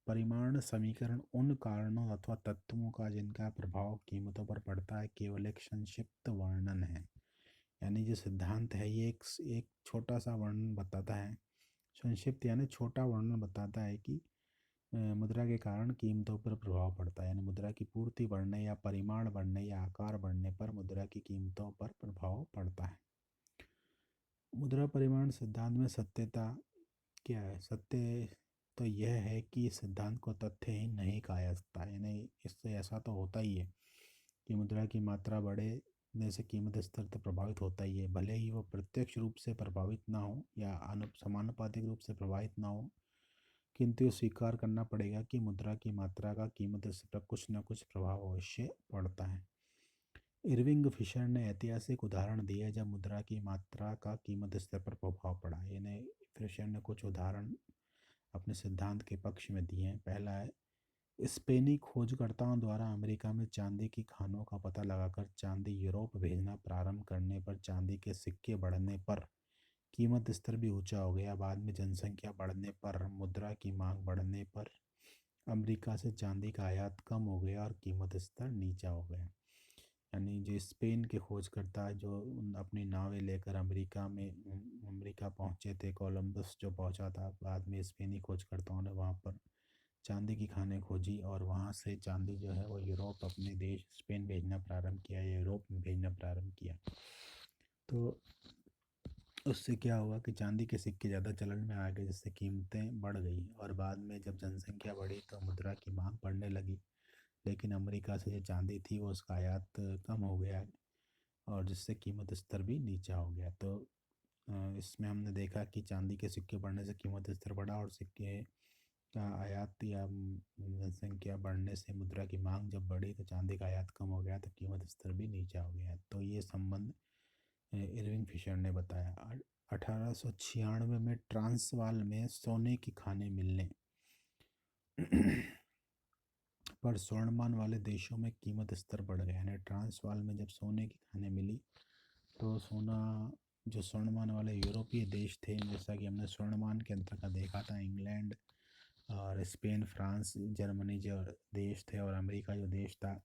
परिमाण समीकरण उन कारणों अथवा तत्वों का जिनका प्रभाव कीमतों पर पड़ता है केवल एक संक्षिप्त वर्णन है। यानी जो सिद्धांत है ये एक छोटा सा वर्णन बताता है, संक्षिप्त यानी छोटा वर्णन बताता है कि मुद्रा के कारण कीमतों पर प्रभाव पड़ता है। यानी मुद्रा की पूर्ति बढ़ने या परिमाण बढ़ने या आकार बढ़ने पर मुद्रा की कीमतों पर प्रभाव पड़ता है। मुद्रा परिमाण सिद्धांत में सत्यता क्या है? सत्य तो यह है कि इस सिद्धांत को तथ्यहीन नहीं कहा जा सकता। यानी इससे ऐसा तो होता ही है कि मुद्रा की मात्रा बढ़ने से कीमत स्तर तो प्रभावित होता ही है, भले ही वो प्रत्यक्ष रूप से प्रभावित ना हो या समानुपातिक रूप से प्रभावित ना हो, किंतु ये स्वीकार करना पड़ेगा कि मुद्रा की मात्रा का कीमत स्तर पर कुछ न कुछ प्रभाव अवश्य पड़ता है। इरविंग फिशर ने ऐतिहासिक उदाहरण दिए जब मुद्रा की मात्रा का कीमत स्तर पर प्रभाव पड़ा। यानी फिशर ने कुछ उदाहरण अपने सिद्धांत के पक्ष में दिए हैं। पहला है, स्पेनी खोजकर्ताओं द्वारा अमेरिका में चांदी की खानों का पता लगाकर चांदी यूरोप भेजना प्रारंभ करने पर चांदी के सिक्के बढ़ने पर कीमत स्तर भी ऊंचा हो गया। बाद में जनसंख्या बढ़ने पर मुद्रा की मांग बढ़ने पर अमेरिका से चांदी का आयात कम हो गया और कीमत स्तर नीचा हो गया। यानी जो स्पेन के खोजकर्ता जो अपनी नावें लेकर अमेरिका पहुंचे थे, कोलंबस जो पहुंचा था, बाद में स्पेनी खोजकर्ताओं ने वहां पर चांदी की खानें खोजी और वहाँ से चांदी जो है वो यूरोप अपने देश स्पेन भेजना प्रारंभ किया या यूरोप में भेजना प्रारंभ किया। तो उससे क्या हुआ कि चांदी के सिक्के ज़्यादा चलन में आ गए, जिससे कीमतें बढ़ गई और बाद में जब जनसंख्या बढ़ी तो मुद्रा की मांग बढ़ने लगी। लेकिन अमेरिका से जो चांदी थी वो उसका आयात कम हो गया और जिससे कीमत स्तर भी नीचा हो गया। तो इसमें हमने देखा कि चांदी के सिक्के बढ़ने से कीमत स्तर बढ़ा और सिक्के का आयात या जनसंख्या बढ़ने से मुद्रा की मांग जब बढ़ी तो चांदी का आयात कम हो गया तो कीमत स्तर भी नीचा हो गया। तो ये संबंध इरविंग फिशर ने बताया। 1896 में ट्रांसवाल में सोने की खानें मिलने पर स्वर्णमान वाले देशों में कीमत स्तर बढ़ गया। यानी ट्रांसवाल में जब सोने की खानें मिली तो सोना जो स्वर्णमान वाले यूरोपीय देश थे, जैसा कि हमने स्वर्णमान के अंतर्गत देखा था, इंग्लैंड और स्पेन, फ्रांस, जर्मनी जो देश थे और अमेरिका जो देश था,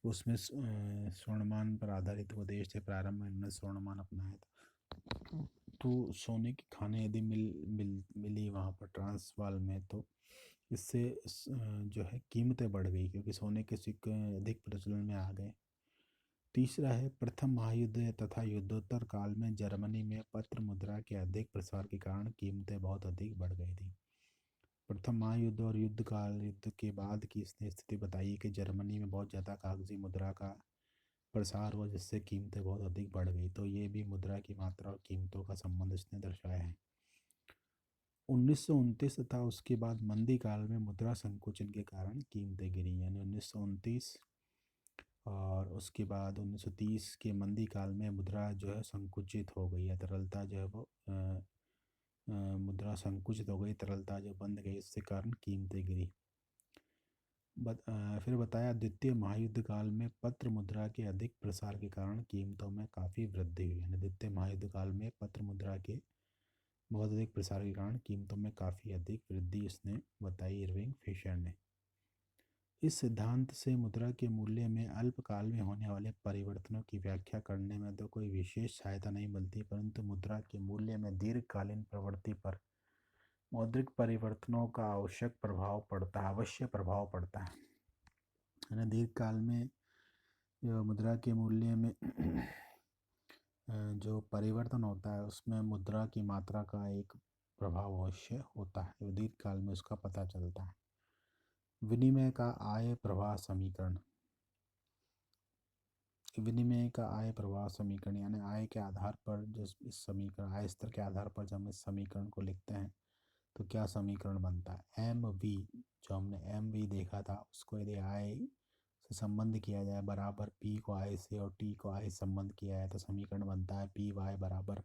उसमें स्वर्णमान पर आधारित वो देश थे। प्रारंभ में उन्होंने स्वर्णमान अपनाया था। तो सोने की खानें यदि मिली वहाँ पर ट्रांसवाल में तो इससे जो है कीमतें बढ़ गई क्योंकि सोने के सिक्के अधिक प्रचलन में आ गए। तीसरा है प्रथम महायुद्ध तथा युद्धोत्तर काल में जर्मनी में पत्र मुद्रा के अधिक प्रसार के कारण कीमतें बहुत अधिक बढ़ गई थी। प्रथम महायुद्ध और युद्ध के बाद की इसने स्थिति बताई कि जर्मनी में बहुत ज़्यादा कागजी मुद्रा का प्रसार हुआ जिससे कीमतें बहुत अधिक बढ़ गई। तो ये भी मुद्रा की मात्रा और कीमतों का संबंध इसने दर्शाया है। 1929 तथा उसके बाद मंदी काल में मुद्रा संकुचन के कारण कीमतें गिरी, यानी 1929 और उसके बाद 1930 के मंदी काल में मुद्रा जो है संकुचित हो गई है, तरलता जो है वो मुद्रा संकुचित हो गई, तरलता जो बंद गई, इससे कारण कीमतें गिरी। फिर बताया द्वितीय महायुद्ध काल में पत्र मुद्रा के अधिक प्रसार के कारण कीमतों में काफ़ी वृद्धि हुई, यानी द्वितीय महायुद्ध काल में पत्र मुद्रा के बहुत अधिक प्रसार के कारण कीमतों में काफ़ी अधिक वृद्धि इसने बताई इरविंग फिशर ने। इस सिद्धांत से मुद्रा के मूल्य में अल्पकाल में होने वाले परिवर्तनों की व्याख्या करने में तो कोई विशेष सहायता नहीं मिलती, परंतु मुद्रा के मूल्य में दीर्घकालीन प्रवृत्ति पर मौद्रिक परिवर्तनों का अवश्य प्रभाव पड़ता है। यानी दीर्घकाल में मुद्रा के मूल्य में जो परिवर्तन होता है उसमें मुद्रा की मात्रा का एक प्रभाव अवश्य होता है, दीर्घकाल में उसका पता चलता है। विनिमय का आय प्रवाह समीकरण। विनिमय का आय प्रवाह समीकरण यानी आय के आधार पर जो इस समीकरण आय स्तर के आधार पर जब हम इस समीकरण को लिखते हैं तो क्या समीकरण बनता है। एम वी, जो हमने एम वी देखा था उसको यदि आय से संबंध किया जाए बराबर पी को आई से और टी को आई संबंध किया जाए तो समीकरण बनता है पी वाई बराबर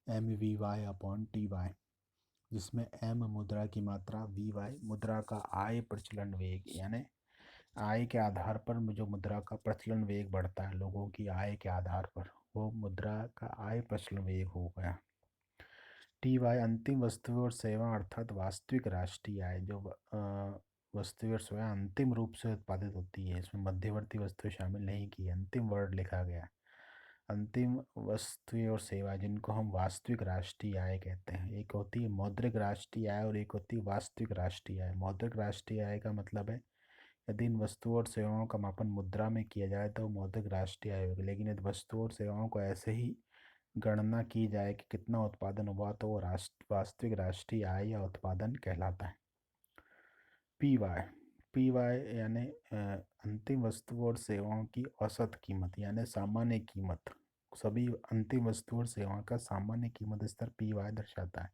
M V Y upon T Y, जिसमें एम मुद्रा की मात्रा, वी वाई मुद्रा का आय प्रचलन वेग, यानी आय के आधार पर जो मुद्रा का प्रचलन वेग बढ़ता है लोगों की आय के आधार पर, वो मुद्रा का आय प्रचलन वेग हो गया। टी वाई अंतिम वस्तु और सेवा अर्थात वास्तविक राष्ट्रीय आय, जो वस्तु और सेवा अंतिम रूप से उत्पादित होती है, इसमें मध्यवर्ती वस्तुएं शामिल नहीं की, अंतिम वर्ड लिखा गया। अंतिम वस्तुएं और सेवा जिनको हम वास्तविक राष्ट्रीय आय कहते हैं, एक होती है मौद्रिक राष्ट्रीय आय और एक होती है वास्तविक राष्ट्रीय आय। मौद्रिक राष्ट्रीय आय का मतलब है यदि इन वस्तुओं और सेवाओं का मापन मुद्रा में किया जाए तो मौद्रिक राष्ट्रीय आय होगी, लेकिन यदि वस्तुओं और सेवाओं को ऐसे ही गणना की जाए कि कितना उत्पादन हुआ तो वो वास्तविक राष्ट्रीय आय या उत्पादन कहलाता है। पी वाई यानी अंतिम वस्तुओं और सेवाओं की औसत कीमत यानी सामान्य कीमत, सभी अंतिम वस्तुओं और सेवाओं का सामान्य कीमत स्तर पी वाई दर्शाता है।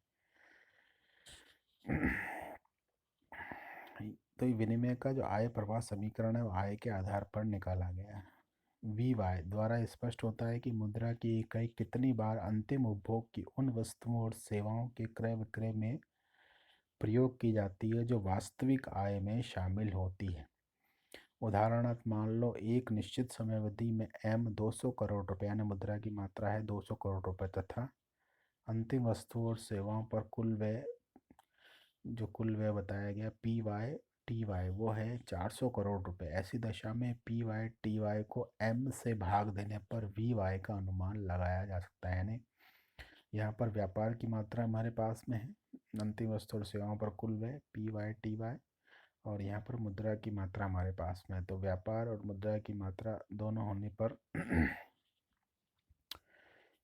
तो ये विनिमय का जो आय प्रवाह समीकरण है वो आय के आधार पर निकाला गया है। वी वाई द्वारा स्पष्ट होता है कि मुद्रा की इकाई कितनी बार अंतिम उपभोग की उन वस्तुओं और सेवाओं के क्रय विक्रय में प्रयोग की जाती है जो वास्तविक आय में शामिल होती है। उदाहरणार्थ मान लो एक निश्चित समय अवधि में एम 200 करोड़ रुपये यानी मुद्रा की मात्रा है 200 करोड़ रुपये तथा अंतिम वस्तुओं और सेवाओं पर कुल व्यय, जो कुल व्यय बताया गया पी वाई टी वाई वो है 400 करोड़ रुपए। ऐसी दशा में पी वाई टी वाई को एम से भाग देने पर वी वाई का अनुमान लगाया जा सकता है, यानी यहाँ पर व्यापार की मात्रा हमारे पास में है, अंतिम वस्तु और सेवाओं पर कुल व्यय पी वाई टी वाई, और यहाँ पर मुद्रा की मात्रा हमारे पास में है। तो व्यापार और मुद्रा की मात्रा दोनों होने पर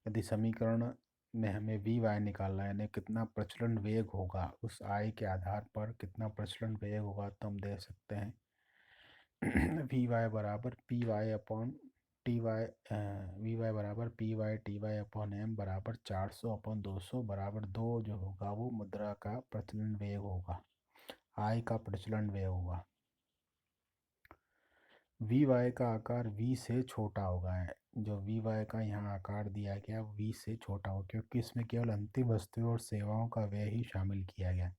यदि समीकरण में हमें वी वाई निकालना है यानी कितना प्रचलन वेग होगा, उस आय के आधार पर कितना प्रचलन वेग होगा, तो हम दे सकते हैं वी वाई बराबर P Y upon T Y, V Y बराबर P Y T Y upon M बराबर 400 अपॉन 200 बराबर 2 जो होगा वो मुद्रा का प्रचलन वेग होगा, आय का प्रचलन वेग होगा। वी वाई का आकार वी से छोटा होगा, जो वी वाई का यहाँ आकार दिया गया वी से छोटा हो क्योंकि इसमें केवल अंतिम वस्तुओं और सेवाओं का व्यय ही शामिल किया गया,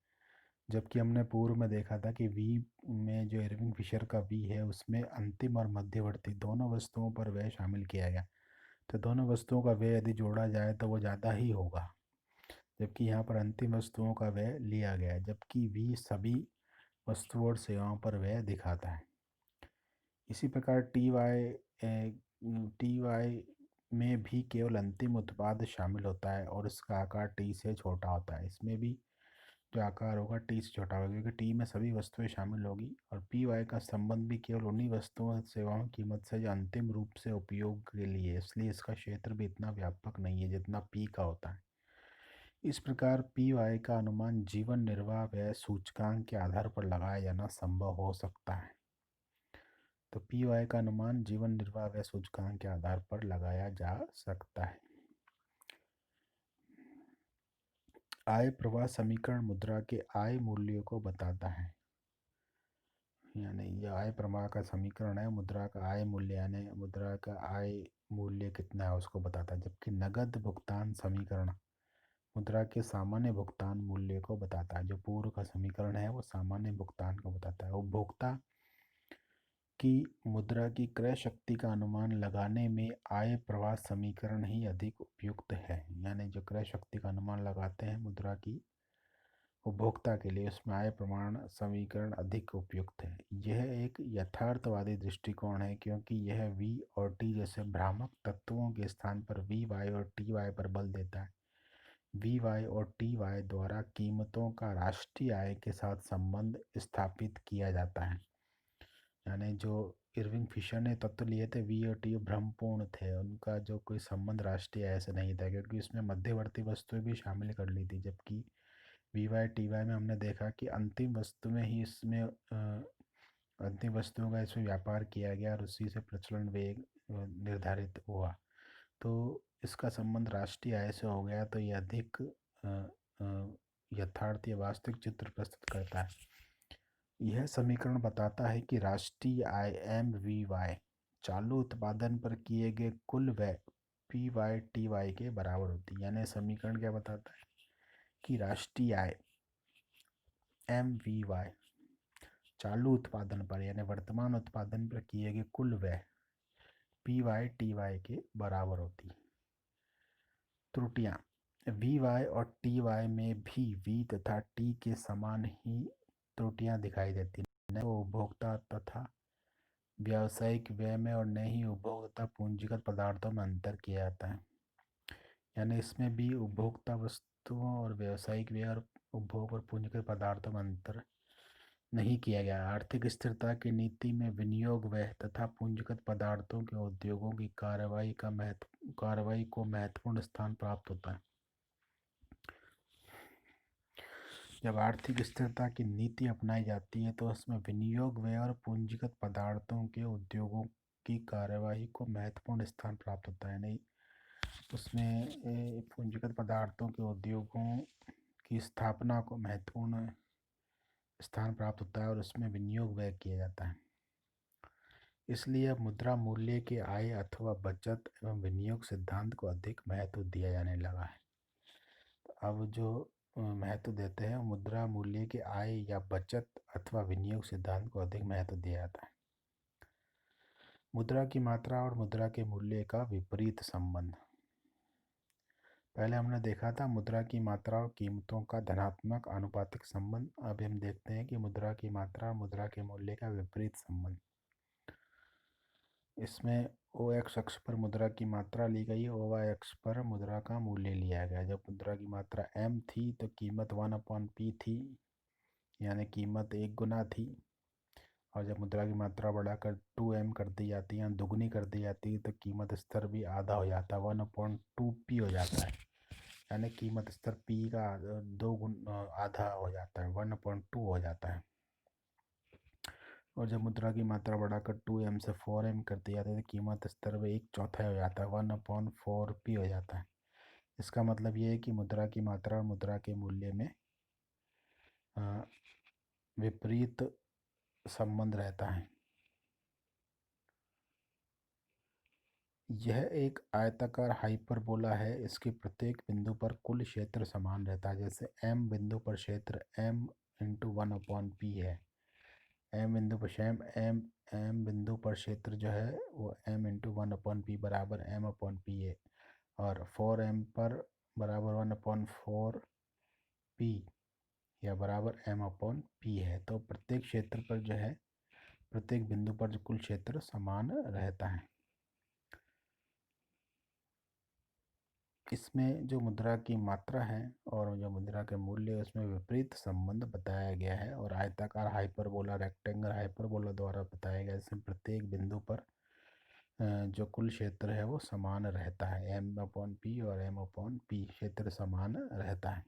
जबकि हमने पूर्व में देखा था कि वी में जो इरविंग फिशर का वी है उसमें अंतिम और मध्यवर्ती दोनों वस्तुओं पर व्यय शामिल किया गया। तो दोनों वस्तुओं का व्यय यदि जोड़ा जाए तो वो ज़्यादा ही होगा, जबकि यहाँ पर अंतिम वस्तुओं का व्यय लिया गया है, जबकि वी सभी वस्तुओं और सेवाओं पर व्यय दिखाता है। इसी प्रकार टी वाई में भी केवल अंतिम उत्पाद शामिल होता है और इसका आकार टी से छोटा होता है। इसमें भी जो आकार होगा टी से छोटा होगा, क्योंकि टी में सभी वस्तुएं शामिल होगी। और पी वाई का संबंध भी केवल उन्हीं वस्तुओं और सेवाओं की कीमत से जो अंतिम रूप से उपयोग के लिए है, इसलिए इसका क्षेत्र भी इतना व्यापक नहीं है जितना पी का होता है। इस प्रकार पी वाई का अनुमान जीवन निर्वाह व्यय सूचकांक के आधार पर लगाया जाना संभव हो सकता है। तो पी वाई का अनुमान जीवन निर्वाह व्यय सूचकांक के आधार पर लगाया जा सकता है। आय प्रवाह समीकरण मुद्रा के आय मूल्य को बताता है। यानी यह आय प्रवाह का समीकरण है, मुद्रा का आय मूल्य यानी मुद्रा का आय मूल्य कितना है उसको बताता है। जबकि नगद भुगतान समीकरण मुद्रा के सामान्य भुगतान मूल्य को बताता है। जो पूर्व का समीकरण है वो सामान्य भुगतान को बताता है। उपभोक्ता की मुद्रा की क्रय शक्ति का अनुमान लगाने में आय प्रवाह समीकरण ही अधिक उपयुक्त है। यानी जो क्रय शक्ति का अनुमान लगाते हैं मुद्रा की उपभोक्ता के लिए, उसमें आय प्रमाण समीकरण अधिक उपयुक्त है। यह एक यथार्थवादी दृष्टिकोण है, क्योंकि यह v और t जैसे भ्रामक तत्वों के स्थान पर vy और ty पर बल देता है। vy और ty द्वारा कीमतों का राष्ट्रीय आय के साथ संबंध स्थापित किया जाता है। यानी जो इरविंग फिशर ने तत्व लिए थे v और t भ्रमपूर्ण थे, उनका जो कोई संबंध राष्ट्रीय आय से नहीं था, क्योंकि इसमें मध्यवर्ती वस्तुएं भी शामिल कर ली थी। जबकि वी वाई टी वाई में हमने देखा कि अंतिम वस्तु में ही इसमें अंतिम वस्तुओं का इसमें व्यापार किया गया और उसी से प्रचलन वेग निर्धारित हुआ। तो इसका संबंध राष्ट्रीय आय से हो गया, तो यह अधिक यथार्थ या वास्तविक चित्र प्रस्तुत करता है। यह समीकरण बताता है कि राष्ट्रीय आय एम वी वाई चालू उत्पादन पर किए गए कुल व्यय पी वाई टी वाई के बराबर होती है। यानी समीकरण क्या बताता है कि राष्ट्रीय आय एम वी वाई चालू उत्पादन पर यानी वर्तमान उत्पादन पर किए गए कुल व्यय पी वाई टी वाई के बराबर होती है। त्रुटियां वी वाई और टी वाई में भी वी तथा टी के समान ही त्रुटियां दिखाई देती हैं। न तो उपभोक्ता तथा व्यावसायिक व्यय में और न ही उपभोग तथा पूंजीगत पदार्थों में अंतर किया जाता है। यानी इसमें भी उपभोक्ता वस्तुओं और व्यावसायिक व्यय और उपभोग और पूंजीगत पदार्थों में अंतर नहीं किया गया। आर्थिक स्थिरता की नीति में विनियोग व्यय तथा पूंजीगत पदार्थों के उद्योगों की कार्रवाई को महत्वपूर्ण स्थान प्राप्त होता है। जब आर्थिक स्थिरता की नीति अपनाई जाती है तो उसमें विनियोग व्यय और पूंजीगत पदार्थों के उद्योगों की कार्रवाई को महत्वपूर्ण स्थान प्राप्त होता है। नहीं, उसमें पूंजीगत पदार्थों के उद्योगों की स्थापना को महत्वपूर्ण स्थान प्राप्त होता है और उसमें विनियोग व्यय किया जाता है। इसलिए अब मुद्रा मूल्य के आय अथवा बचत एवं विनियोग सिद्धांत को अधिक महत्व दिया जाने लगा है। तो अब जो महत्व देते हैं मुद्रा मूल्य के आय या बचत अथवा विनियोग सिद्धांत को अधिक महत्व दिया जाता है। मुद्रा की मात्रा और मुद्रा के मूल्य का विपरीत संबंध। पहले हमने देखा था मुद्रा की मात्रा और कीमतों का धनात्मक आनुपातिक संबंध। अब हम देखते हैं कि मुद्रा की मात्रा और मुद्रा के मूल्य का विपरीत संबंध। इसमें ओ एक्स अक्ष पर मुद्रा की मात्रा ली गई, ओ वाई अक्ष पर मुद्रा का मूल्य लिया गया। जब मुद्रा की मात्रा m थी तो कीमत 1/p थी, यानी कीमत 1 गुना थी। और जब मुद्रा की मात्रा बढ़ाकर 2m कर दी जाती है, दुगनी कर दी जाती है, तो कीमत स्तर भी आधा हो जाता है, 1/2p हो जाता है। यानी कीमत स्तर p का 2 गुना आधा हो जाता है, 1/2 हो जाता है। और जब मुद्रा की मात्रा बढ़ाकर 2m से 4m कर दी जाती है तो कीमत स्तर में 1/4 हो जाता है, 1/4p हो जाता है। इसका मतलब ये है कि मुद्रा की मात्रा और मुद्रा के मूल्य में विपरीत संबंध रहता है। यह एक आयताकार हाइपरबोला है। इसके प्रत्येक बिंदु पर कुल क्षेत्र समान रहता है। जैसे m बिंदु पर क्षेत्र m × 1/p है। m बिंदु पर m बिंदु पर क्षेत्र जो है वो m × 1/p बराबर m/p है। और 4m पर बराबर 1/4p या बराबर m/p है। तो प्रत्येक क्षेत्र पर जो है प्रत्येक बिंदु पर जो कुल क्षेत्र समान रहता है। इसमें जो मुद्रा की मात्रा है और जो मुद्रा के मूल्य है उसमें विपरीत संबंध बताया गया है और आयताकार हाइपरबोला रेक्टेंगल हाइपरबोला द्वारा बताया गया है। इसमें प्रत्येक बिंदु पर जो कुल क्षेत्र है वो समान रहता है, m/p और m/p क्षेत्र समान रहता है।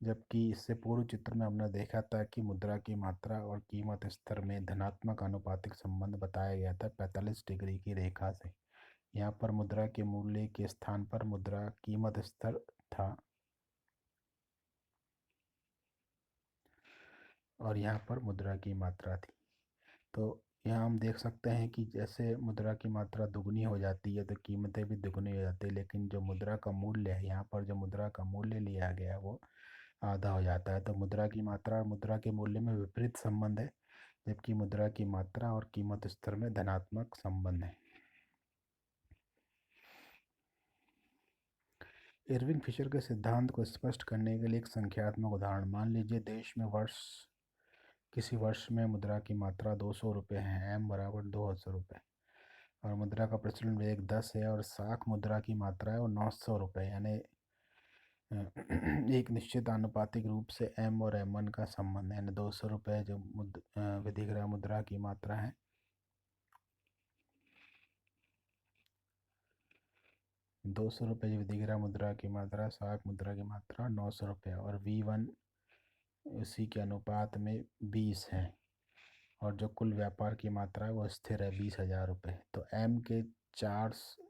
जबकि इससे पूर्व चित्र में हमने देखा था कि मुद्रा की मात्रा और कीमत स्तर में धनात्मक आनुपातिक संबंध बताया गया था 45 डिग्री की रेखा से। यहाँ पर मुद्रा के मूल्य के स्थान पर मुद्रा कीमत स्तर था और यहाँ पर मुद्रा की मात्रा थी। तो यहाँ हम देख सकते हैं कि जैसे मुद्रा की मात्रा दुगनी हो जाती है तो कीमतें भी दुगनी हो जाती है, लेकिन जो मुद्रा का मूल्य है, यहाँ पर जो मुद्रा का मूल्य लिया गया है वो आधा हो जाता है। तो मुद्रा की मात्रा और मुद्रा के मूल्य में विपरीत संबंध है, जबकि मुद्रा की मात्रा और कीमत स्तर में धनात्मक संबंध है। इरविंग फिशर के सिद्धांत को स्पष्ट करने के लिए एक संख्यात्मक उदाहरण। मान लीजिए देश में किसी वर्ष में मुद्रा की मात्रा 200 रुपये है, m = 200 रुपये, और मुद्रा का प्रचलन वेग 10 है और साख मुद्रा की मात्रा है वो 900 रुपये, यानी एक निश्चित आनुपातिक रूप से m और m1 का संबंध है, यानी 200 रुपये जो विधिग्रह मुद्रा की मात्रा है, 200 रुपये जो विधिग्रह मुद्रा की मात्रा, साख मुद्रा की मात्रा 900 रुपये, और v1 उसी के अनुपात में 20 है, और जो कुल व्यापार की मात्रा है वो स्थिर है 20,000 रुपये। तो m के 400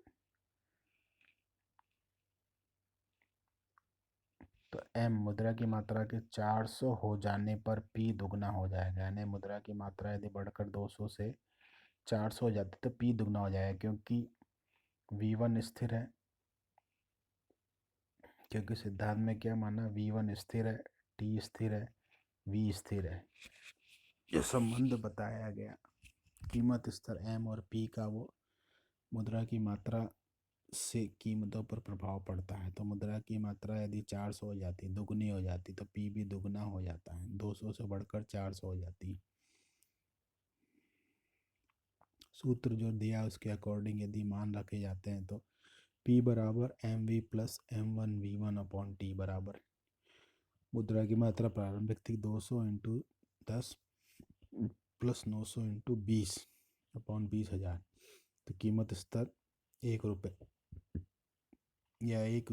तो m मुद्रा की मात्रा के 400 हो जाने पर p दुगना हो जाएगा, यानी मुद्रा की मात्रा यदि बढ़कर 200 से 400 हो जाती तो p दुगना हो जाएगा, क्योंकि v1 स्थिर है, क्योंकि सिद्धांत में क्या माना, v1 स्थिर है, t स्थिर है, v स्थिर है। जो संबंध बताया गया कीमत स्तर m और p का, वो मुद्रा की मात्रा से कीमतों पर प्रभाव पड़ता है। तो मुद्रा की मात्रा यदि 400 हो जाती, दुगनी हो जाती, तो p भी दुगना हो जाता है, 200 से बढ़कर 400 हो जाती है। सूत्र जो दिया उसके अकॉर्डिंग यदि मान रखे जाते हैं तो p बराबर mv प्लस m1v1/t बराबर मुद्रा की मात्रा प्रारंभिक थी 200 इंटू 10 प्लस 900 इंटू 20/20,000। तो कीमत स्तर 1 रुपये या 1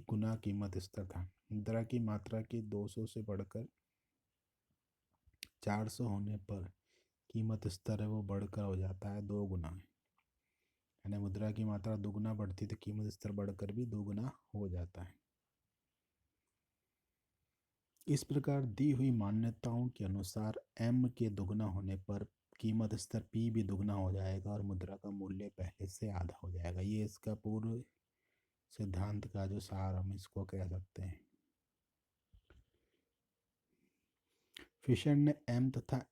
गुना कीमत स्तर था। मुद्रा की मात्रा के 200 से बढ़कर 400 होने पर कीमत स्तर है वो बढ़कर हो जाता है 2 गुना, यानी मुद्रा की मात्रा दुगुना बढ़ती तो कीमत स्तर बढ़कर भी 2 गुना हो जाता है। इस प्रकार दी हुई मान्यताओं के अनुसार m के दुगना होने पर कीमत स्तर p भी दुगना हो जाएगा और मुद्रा का मूल्य पहले से आधा हो जाएगा। ये इसका पूर्व सिद्धांत का जो सार हम इसको कह सकते हैं। फिशर ने m तथा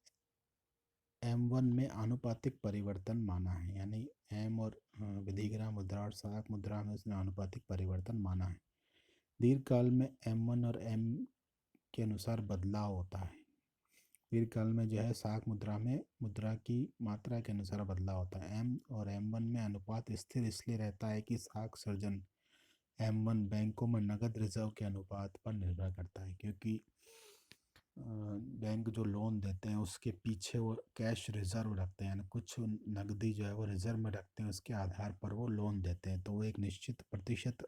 m1 में आनुपातिक परिवर्तन माना है, यानी m और विधिग्रह मुद्रा और साख मुद्रा में उसने आनुपातिक परिवर्तन माना है। दीर्घकाल में m1 और m के अनुसार बदलाव होता है। दीर्घकाल में जो है साख मुद्रा में मुद्रा की मात्रा के अनुसार बदलाव होता है। m और m1 में अनुपात स्थिर इसलिए रहता है कि साख सर्जन m1 बैंकों में नकद रिजर्व के अनुपात पर निर्भर करता है, क्योंकि बैंक जो लोन देते हैं उसके पीछे वो कैश रिजर्व रखते हैं, कुछ नकदी जो है वो रिजर्व में रखते हैं, उसके आधार पर वो लोन देते हैं, तो वो एक निश्चित प्रतिशत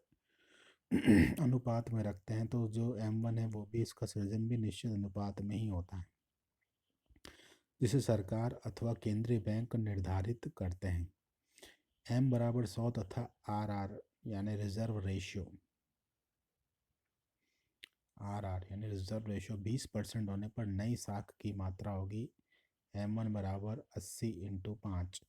अनुपात में रखते हैं। तो जो m1 है वो भी, इसका सृजन भी निश्चित अनुपात में ही होता है, जिसे सरकार अथवा केंद्रीय बैंक निर्धारित करते हैं। m बराबर 100 तथा RR यानी रिजर्व रेशियो यानी रिजर्व रेशियो 20% होने पर नई साख की मात्रा होगी m1 बराबर 80 इंटू 5,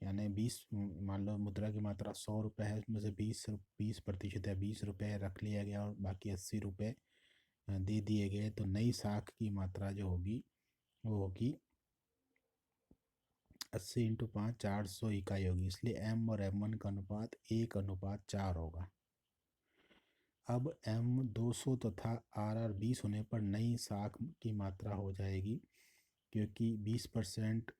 यानी 20, मान लो मुद्रा की मात्रा 100 रुपये है, उसमें से 20% या 20 रुपये रख लिया गया और बाकी 80 रुपये दे दिए गए, तो नई साख की मात्रा जो होगी वो होगी 80 इंटू 5 400 इकाई होगी, इसलिए m और m1 का अनुपात 1:4 होगा। अब m 200 तथा RR 20 होने पर नई साख की मात्रा हो जाएगी, क्योंकि 20%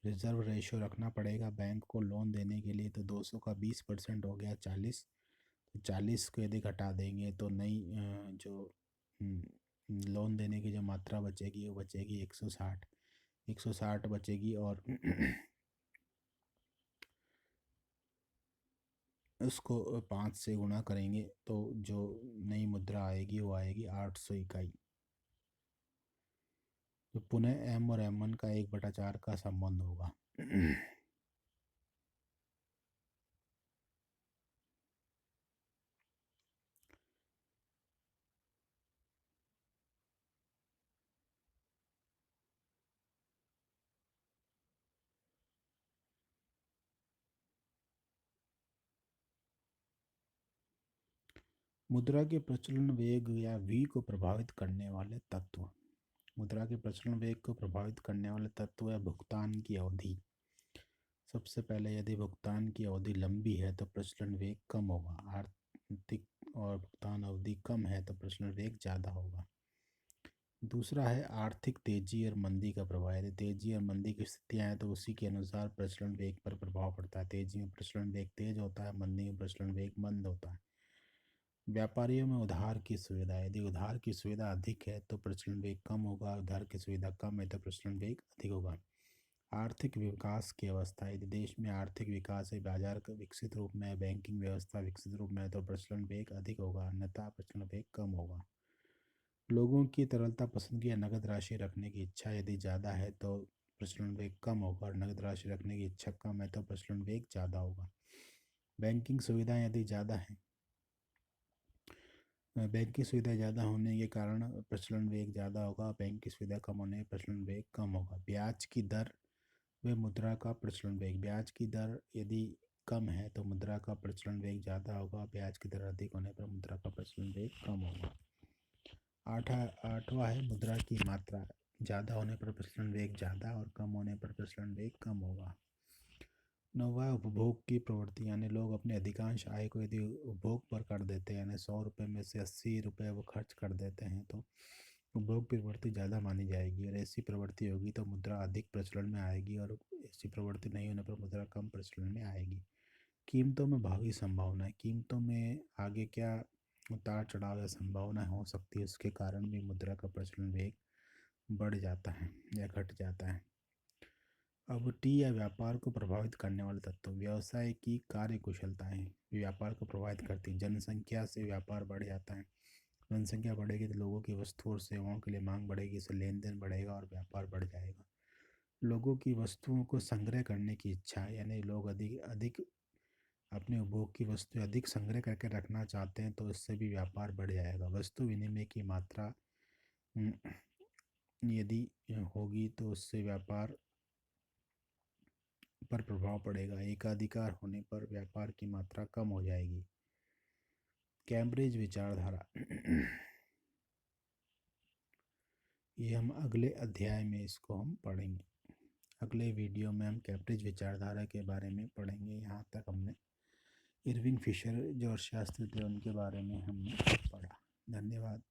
रिजर्व रेशो रखना पड़ेगा बैंक को लोन देने के लिए, तो 200 का 20% हो गया 40। तो 40 को यदि घटा देंगे तो नई जो लोन देने की जो मात्रा बचेगी वो बचेगी 160। 160 बचेगी और उसको 5 से गुणा करेंगे तो जो नई मुद्रा आएगी वो आएगी 800 इकाई। तो पुनः M और M1 का 1/4 का संबंध होगा। मुद्रा के प्रचलन वेग या V को प्रभावित करने वाले तत्व। मुद्रा के प्रचलन वेग को प्रभावित करने वाले तत्व है भुगतान की अवधि। सबसे पहले यदि भुगतान की अवधि लंबी है तो प्रचलन वेग कम होगा। आर्थिक और भुगतान अवधि कम है तो प्रचलन वेग ज़्यादा होगा। दूसरा है आर्थिक तेजी और मंदी का प्रभाव। यदि तेजी और मंदी की स्थितियाँ हैं तो उसी के अनुसार प्रचलन वेग पर प्रभाव पड़ता है। तेजी में प्रचलन वेग तेज होता है, मंदी में प्रचलन वेग मंद होता है। व्यापारियों में उधार की सुविधा। यदि उधार की सुविधा अधिक है तो प्रचलन वेग कम होगा, उधार की सुविधा कम है तो प्रचलन वेग अधिक होगा। आर्थिक विकास की अवस्था। यदि देश में आर्थिक विकास है, बाजार का विकसित रूप में है, बैंकिंग व्यवस्था विकसित रूप में है तो प्रचलन वेग अधिक होगा, अन्यथा प्रचलन वेग कम होगा। लोगों की तरलता पसंद या नकद राशि रखने की इच्छा यदि ज़्यादा है तो प्रचलन वेग कम होगा, और नकद राशि रखने की इच्छा कम है तो प्रचलन वेग ज़्यादा होगा। बैंकिंग सुविधाएं यदि ज़्यादा हैं, बैंक की सुविधा ज़्यादा होने के कारण प्रचलन वेग ज़्यादा होगा, बैंक की सुविधा कम होने पर प्रचलन वेग कम होगा। ब्याज की दर व मुद्रा का प्रचलन वेग। ब्याज की दर यदि कम है तो मुद्रा का प्रचलन वेग ज़्यादा होगा, ब्याज की दर अधिक होने पर मुद्रा का प्रचलन वेग कम होगा। आठवां है मुद्रा की मात्रा। ज़्यादा होने पर प्रचलन वेग ज़्यादा और कम होने पर प्रचलन वेग कम होगा। नौवां उपभोग की प्रवृत्ति, यानी लोग अपने अधिकांश आय को यदि उपभोग पर कर देते हैं, यानी 100 रुपये में से 80 रुपये वो खर्च कर देते हैं, तो उपभोग की प्रवृत्ति ज़्यादा मानी जाएगी। और ऐसी प्रवृत्ति होगी तो मुद्रा अधिक प्रचलन में आएगी, और ऐसी प्रवृत्ति नहीं होने पर मुद्रा कम प्रचलन में आएगी। कीमतों में भावी संभावना। कीमतों में आगे क्या उतार चढ़ाव या संभावना हो सकती है, उसके कारण भी मुद्रा का प्रचलन वेग बढ़ जाता है या घट जाता है। अब टी या व्यापार को प्रभावित करने वाले तत्व। व्यवसाय की कार्य कुशलताएं व्यापार को प्रभावित करती हैं। जनसंख्या से व्यापार बढ़ जाता है। जनसंख्या बढ़ेगी तो लोगों की वस्तुओं और सेवाओं के लिए मांग बढ़ेगी, इससे लेन देन बढ़ेगा और व्यापार बढ़ जाएगा। लोगों की वस्तुओं को संग्रह करने की इच्छा, यानी लोग अधिक अधिक अपने उपभोग की वस्तुएं अधिक संग्रह करके रखना चाहते हैं, तो इससे भी व्यापार बढ़ जाएगा। वस्तु विनिमय की मात्रा यदि होगी तो उससे व्यापार पर प्रभाव पड़ेगा। एकाधिकार होने पर व्यापार की मात्रा कम हो जाएगी। कैम्ब्रिज विचारधारा ये हम अगले अध्याय में इसको हम पढ़ेंगे। अगले वीडियो में हम कैम्ब्रिज विचारधारा के बारे में पढ़ेंगे। यहाँ तक हमने इरविंग फिशर जो अर्थशास्त्री थे उनके बारे में हमने पढ़ा। धन्यवाद।